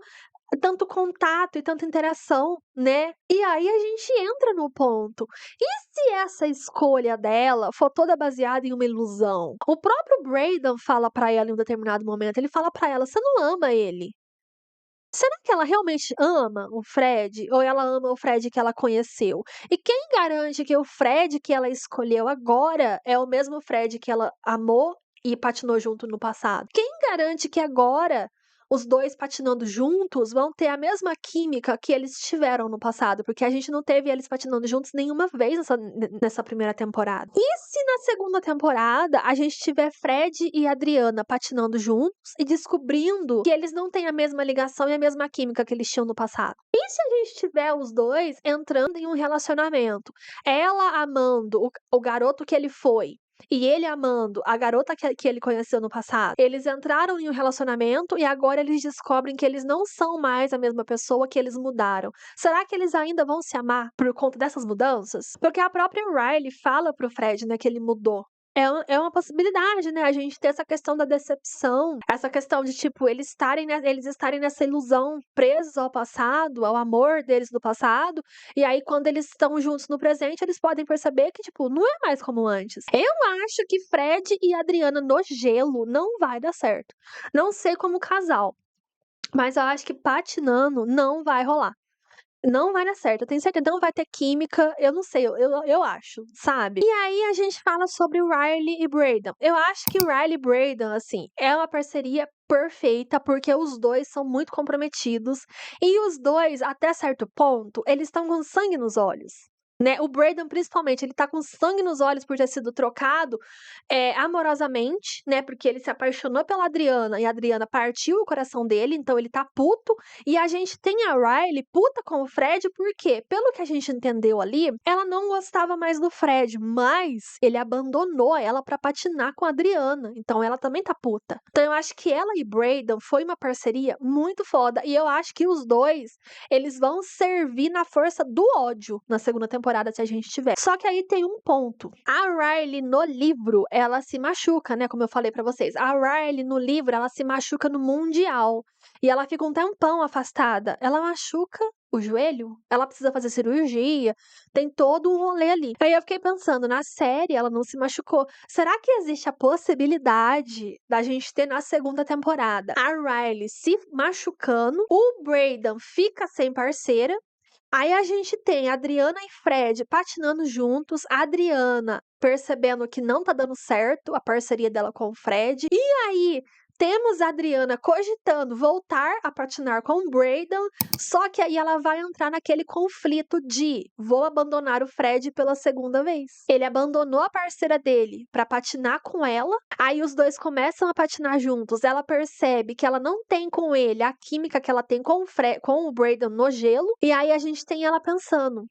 tanto contato e tanta interação, né. E aí a gente entra no ponto, e se essa escolha dela for toda baseada em uma ilusão? O próprio Brayden fala pra ela em um determinado momento, ele fala pra ela: "Você não ama ele". Será que ela realmente ama o Fred ou ela ama o Fred que ela conheceu? E quem garante que o Fred que ela escolheu agora é o mesmo Fred que ela amou e patinou junto no passado? Quem garante que agora os dois patinando juntos vão ter a mesma química que eles tiveram no passado? Porque a gente não teve eles patinando juntos nenhuma vez nessa primeira temporada. E se na segunda temporada a gente tiver Fred e Adriana patinando juntos e descobrindo que eles não têm a mesma ligação e a mesma química que eles tinham no passado? E se a gente tiver os dois entrando em um relacionamento? Ela amando o garoto que ele foi e ele amando a garota que ele conheceu no passado. Eles entraram em um relacionamento e agora eles descobrem que eles não são mais a mesma pessoa, que eles mudaram. Será que eles ainda vão se amar por conta dessas mudanças? Porque a própria Riley fala pro Fred, né, que ele mudou. É uma possibilidade, né, a gente ter essa questão da decepção, essa questão de, tipo, eles estarem nessa ilusão, presos ao passado, ao amor deles do passado, e aí quando eles estão juntos no presente, eles podem perceber que, tipo, não é mais como antes. Eu acho que Fred e Adriana no gelo não vai dar certo. Não sei como casal, mas eu acho que patinando não vai rolar. Não vai dar certo, eu tenho certeza, não vai ter química, eu não sei, eu acho, sabe. E aí a gente fala sobre o Riley e Brayden. Eu acho que o Riley e Brayden, assim, é uma parceria perfeita, porque os dois são muito comprometidos, e os dois, até certo ponto, eles estão com sangue nos olhos, né. O Brayden, principalmente, ele tá com sangue nos olhos por ter sido trocado, amorosamente, né, porque ele se apaixonou pela Adriana, e a Adriana partiu o coração dele, então ele tá puto, e a gente tem a Riley puta com o Fred, porque, pelo que a gente entendeu ali, ela não gostava mais do Fred, mas ele abandonou ela pra patinar com a Adriana. Então ela também tá puta. Então eu acho que ela e Brayden foi uma parceria muito foda. E eu acho que os dois, eles vão servir na força do ódio na segunda temporada, se a gente tiver. Só que aí tem um ponto. A Riley no livro, ela se machuca, né? Como eu falei pra vocês. A Riley no livro, ela se machuca no Mundial. E ela fica um tempão afastada. Ela machuca o joelho, ela precisa fazer cirurgia, tem todo um rolê ali. Aí eu fiquei pensando, na série ela não se machucou. Será que existe a possibilidade da gente ter na segunda temporada a Riley se machucando, o Brayden fica sem parceira, aí a gente tem a Adriana e Fred patinando juntos, a Adriana percebendo que não tá dando certo a parceria dela com o Fred, e aí temos a Adriana cogitando voltar a patinar com o Brayden, só que aí ela vai entrar naquele conflito de vou abandonar o Fred pela segunda vez. Ele abandonou a parceira dele pra patinar com ela, aí os dois começam a patinar juntos, ela percebe que ela não tem com ele a química que ela tem com o Brayden no gelo, e aí a gente tem ela pensando: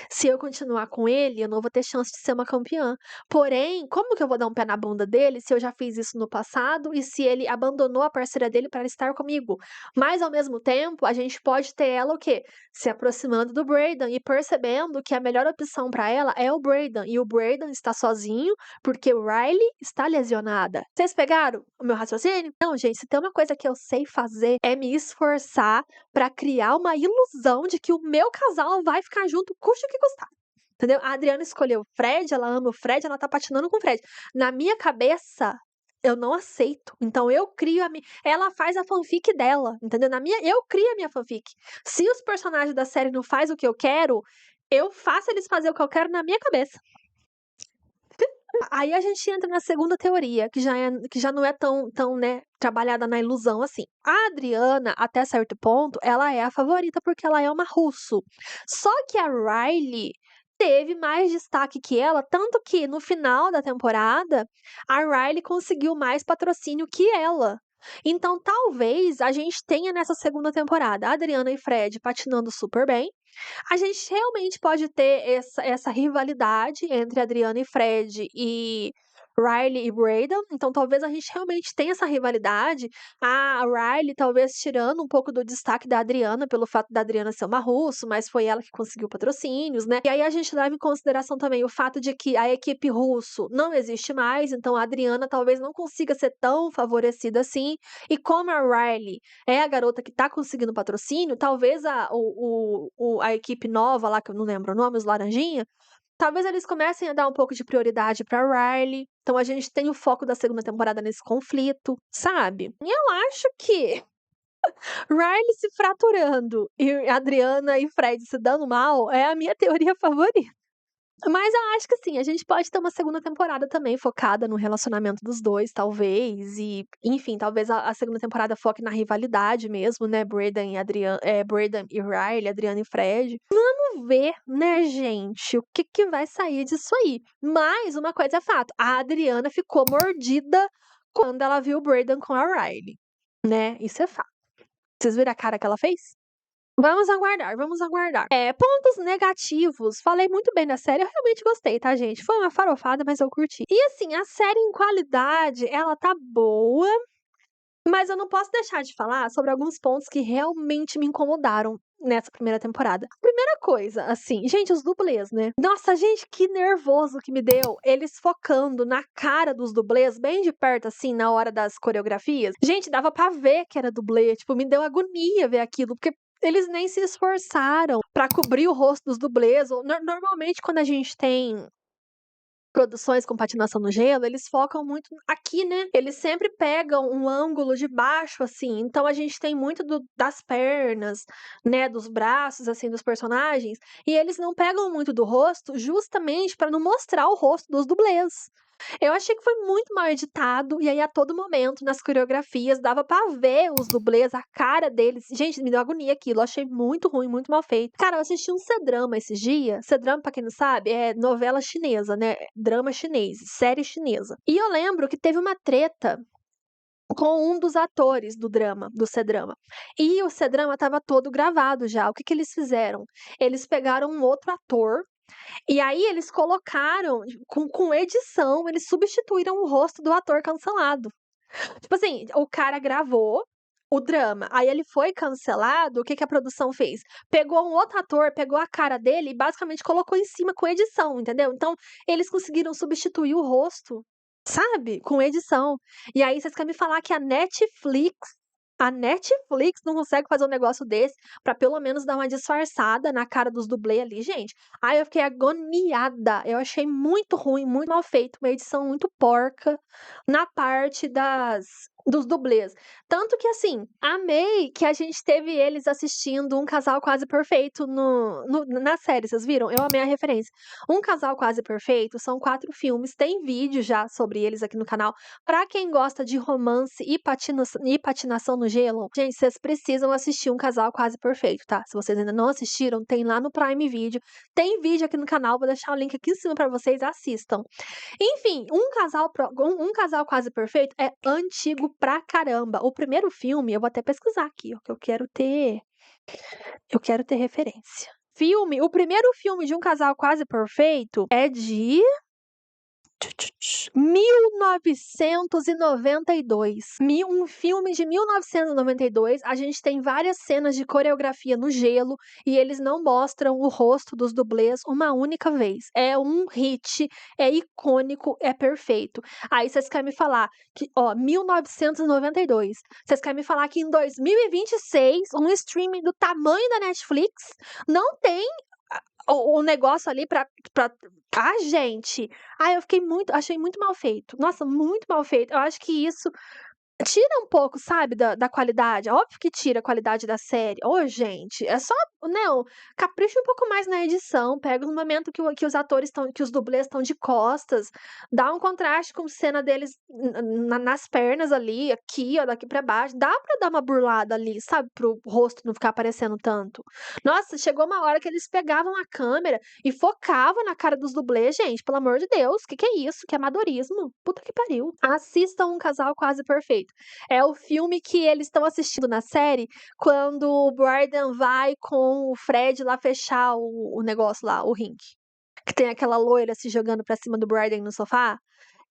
se eu continuar com ele, eu não vou ter chance de ser uma campeã. Porém, como que eu vou dar um pé na bunda dele se eu já fiz isso no passado e se ele abandonou a parceira dele para estar comigo? Mas ao mesmo tempo, a gente pode ter ela o quê? Se aproximando do Brayden e percebendo que a melhor opção para ela é o Brayden, e o Brayden está sozinho porque o Riley está lesionada. Vocês pegaram o meu raciocínio? Não, gente, se tem uma coisa que eu sei fazer é me esforçar pra criar uma ilusão de que o meu casal vai ficar junto, custe o que custar. Entendeu? A Adriana escolheu o Fred, ela ama o Fred, ela tá patinando com o Fred. Na minha cabeça, eu não aceito. Então eu crio a minha. Ela faz a fanfic dela, entendeu? Eu crio a minha fanfic. Se os personagens da série não fazem o que eu quero, eu faço eles fazer o que eu quero na minha cabeça. Aí a gente entra na segunda teoria, que já não é tão, né, trabalhada na ilusão assim. A Adriana, até certo ponto, ela é a favorita porque ela é uma russo. Só que a Riley teve mais destaque que ela, tanto que no final da temporada, a Riley conseguiu mais patrocínio que ela. Então, talvez a gente tenha nessa segunda temporada a Adriana e Fred patinando super bem, a gente realmente pode ter essa rivalidade entre Adriana e Fred e Riley e Brayden, então talvez a gente realmente tenha essa rivalidade. A Riley talvez tirando um pouco do destaque da Adriana, pelo fato da Adriana ser uma russo, mas foi ela que conseguiu patrocínios, né? E aí a gente leva em consideração também o fato de que a equipe russo não existe mais, então a Adriana talvez não consiga ser tão favorecida assim. E como a Riley é a garota que tá conseguindo patrocínio, talvez a equipe nova lá, que eu não lembro o nome, os laranjinha, talvez eles comecem a dar um pouco de prioridade pra Riley. Então a gente tem o foco da segunda temporada nesse conflito, sabe? E eu acho que Riley se fraturando e Adriana e Fred se dando mal é a minha teoria favorita. Mas eu acho que assim, a gente pode ter uma segunda temporada também focada no relacionamento dos dois, talvez, e enfim, talvez a segunda temporada foque na rivalidade mesmo, né, Braden e Riley, Adriana e Fred. Vamos ver, né, gente, o que que vai sair disso aí. Mas uma coisa é fato, a Adriana ficou mordida quando ela viu o Braden com a Riley, né, isso é fato. Vocês viram a cara que ela fez? Vamos aguardar, vamos aguardar. Pontos negativos. Falei muito bem da série, eu realmente gostei, tá, gente? Foi uma farofada, mas eu curti. E assim, a série em qualidade, ela tá boa, mas eu não posso deixar de falar sobre alguns pontos que realmente me incomodaram nessa primeira temporada. Primeira coisa, assim, gente, os dublês, né? Nossa, gente, que nervoso que me deu eles focando na cara dos dublês, bem de perto, assim, na hora das coreografias. Gente, dava pra ver que era dublê, tipo, me deu agonia ver aquilo, porque eles nem se esforçaram pra cobrir o rosto dos dublês. Normalmente, quando a gente tem produções com patinação no gelo, eles focam muito aqui, né? Eles sempre pegam um ângulo de baixo, assim. Então a gente tem muito das pernas, né? Dos braços, assim, dos personagens. E eles não pegam muito do rosto, justamente para não mostrar o rosto dos dublês. Eu achei que foi muito mal editado, e aí a todo momento, nas coreografias, dava pra ver os dublês, a cara deles. Gente, me deu agonia aquilo, eu achei muito ruim, muito mal feito. Cara, eu assisti um C-drama esses dias. C-drama, pra quem não sabe, é novela chinesa, né? Drama chinês, série chinesa. E eu lembro que teve uma treta com um dos atores do drama, do C-drama. E o C-drama tava todo gravado já. O que que eles fizeram? Eles pegaram um outro ator e aí eles colocaram, com edição, eles substituíram o rosto do ator cancelado. Tipo assim, o cara gravou o drama, aí ele foi cancelado, o que que a produção fez? Pegou um outro ator, pegou a cara dele e basicamente colocou em cima com edição, entendeu? Então, eles conseguiram substituir o rosto, sabe? Com edição. E aí vocês querem me falar que a Netflix não consegue fazer um negócio desse pra pelo menos dar uma disfarçada na cara dos dublês ali, gente. Aí eu fiquei agoniada. Eu achei muito ruim, muito mal feito, uma edição muito porca na parte dos dublês. Tanto que assim, amei que a gente teve eles assistindo Um Casal Quase Perfeito na série, vocês viram? Eu amei a referência. Um Casal Quase Perfeito são 4 filmes, tem vídeo já sobre eles aqui no canal. Pra quem gosta de romance e patinação no gelo, gente, vocês precisam assistir Um Casal Quase Perfeito, tá? Se vocês ainda não assistiram, tem lá no Prime Video. Tem vídeo aqui no canal, vou deixar o link aqui em cima pra vocês, assistam. Enfim, Um Casal Quase Perfeito é antigo pra caramba. O primeiro filme, eu vou até pesquisar aqui, ó, que eu quero ter referência. O primeiro filme de Um Casal Quase Perfeito é de 1992. Um filme de 1992. A gente tem várias cenas de coreografia no gelo e eles não mostram o rosto dos dublês uma única vez. É um hit, é icônico, é perfeito. Aí vocês querem me falar que, ó, 1992. Vocês querem me falar que em 2026, um streaming do tamanho da Netflix não tem o negócio ali pra. Ah, gente! Eu achei muito mal feito. Nossa, muito mal feito. Eu acho que isso tira um pouco, sabe, da qualidade. Óbvio que tira a qualidade da série. Ô, gente, é só, né, capricha um pouco mais na edição, pega um momento que os atores estão, que os dublês estão de costas, dá um contraste com a cena deles nas pernas ali, aqui, ó, daqui pra baixo. Dá pra dar uma burlada ali, sabe, pro rosto não ficar aparecendo tanto. Nossa, chegou uma hora que eles pegavam a câmera e focavam na cara dos dublês, gente, pelo amor de Deus, que é isso? Que amadorismo? Puta que pariu. Assistam Um Casal Quase Perfeito. É o filme que eles estão assistindo na série quando o Brandon vai com o Fred lá fechar o negócio lá, o rink. Que tem aquela loira se jogando pra cima do Brandon no sofá.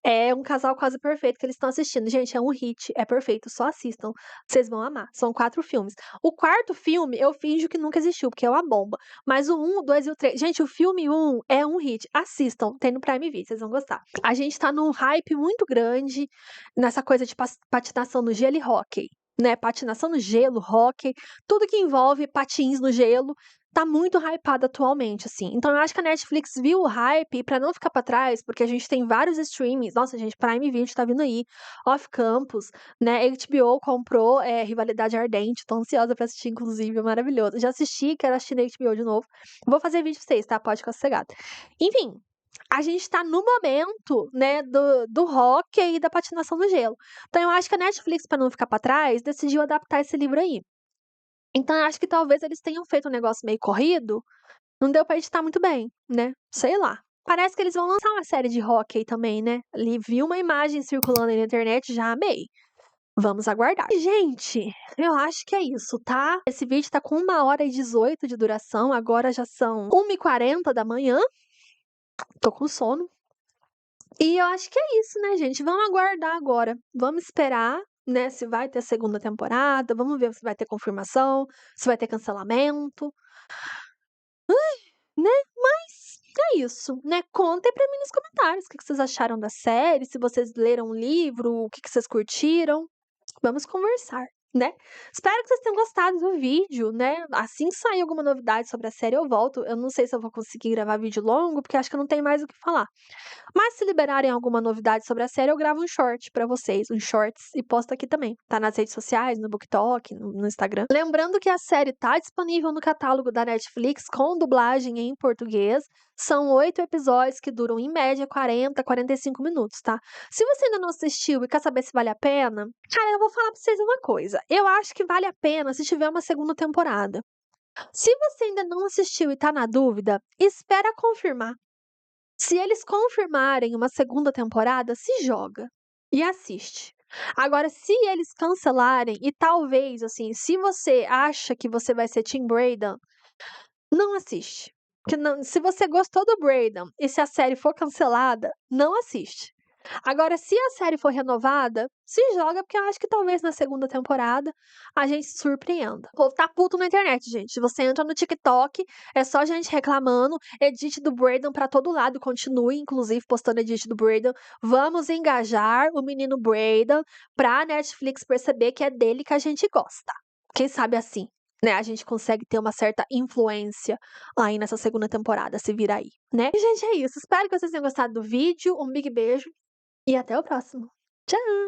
É Um Casal Quase Perfeito que eles estão assistindo. Gente, é um hit, é perfeito, só assistam. Vocês vão amar. São 4 filmes. O quarto filme eu finjo que nunca existiu, porque é uma bomba. Mas o 1, o 2 e o 3. Gente, o filme 1 é um hit. Assistam, tem no Prime Video, vocês vão gostar. A gente tá num hype muito grande nessa coisa de patinação no gelo e hóquei. né, patinação no gelo, hóquei, tudo que envolve patins no gelo, tá muito hypado atualmente, assim. Então eu acho que a Netflix viu o hype e pra não ficar pra trás, porque a gente tem vários streamings, nossa gente, Prime Video tá vindo aí, Off Campus, né, HBO comprou, Rivalidade Ardente, tô ansiosa pra assistir inclusive, é maravilhoso. Já assisti, quero assistir na HBO de novo. Vou fazer vídeo pra vocês, tá, pode ficar sossegado. Enfim, a gente tá no momento, né, do hóquei e da patinação no gelo. Então eu acho que a Netflix, pra não ficar pra trás, decidiu adaptar esse livro aí. Então eu acho que talvez eles tenham feito um negócio meio corrido, não deu pra editar muito bem, né, sei lá. Parece que eles vão lançar uma série de hóquei também, né, ali vi uma imagem circulando aí na internet, já amei. Vamos aguardar. E, gente, eu acho que é isso, tá. Esse vídeo tá com 1h18 de duração, agora já são 1h40 da manhã, tô com sono. E eu acho que é isso, né, gente, vamos aguardar agora, vamos esperar, né, se vai ter segunda temporada, vamos ver se vai ter confirmação, se vai ter cancelamento. Né, mas é isso, né, contem pra mim nos comentários o que que vocês acharam da série, se vocês leram o livro, o que que vocês curtiram, vamos conversar, né. Espero que vocês tenham gostado do vídeo, né, assim que sair alguma novidade sobre a série eu volto, eu não sei se eu vou conseguir gravar vídeo longo, porque acho que eu não tenho mais o que falar. Mas se liberarem alguma novidade sobre a série, eu gravo um short pra vocês, um shorts, e posto aqui também. Tá nas redes sociais, no BookTok, no Instagram. Lembrando que a série tá disponível no catálogo da Netflix com dublagem em português. São 8 episódios que duram em média 40, 45 minutos, tá? Se você ainda não assistiu e quer saber se vale a pena, cara, eu vou falar pra vocês uma coisa. Eu acho que vale a pena se tiver uma segunda temporada. Se você ainda não assistiu e tá na dúvida, espera confirmar. Se eles confirmarem uma segunda temporada, se joga e assiste. Agora, se eles cancelarem e talvez, assim, se você acha que você vai ser Tim Braden, não assiste. Porque não, se você gostou do Braden e se a série for cancelada, não assiste. Agora, se a série for renovada, se joga, porque eu acho que talvez na segunda temporada a gente se surpreenda. O povo tá puto na internet, gente. Você entra no TikTok, é só gente reclamando, edit do Braden pra todo lado, continue, inclusive, postando edit do Braden. Vamos engajar o menino Braden pra Netflix perceber que é dele que a gente gosta. Quem sabe assim, né, a gente consegue ter uma certa influência aí nessa segunda temporada, se vir aí, né. E, gente, é isso. Espero que vocês tenham gostado do vídeo. Um big beijo e até o próximo. Tchau!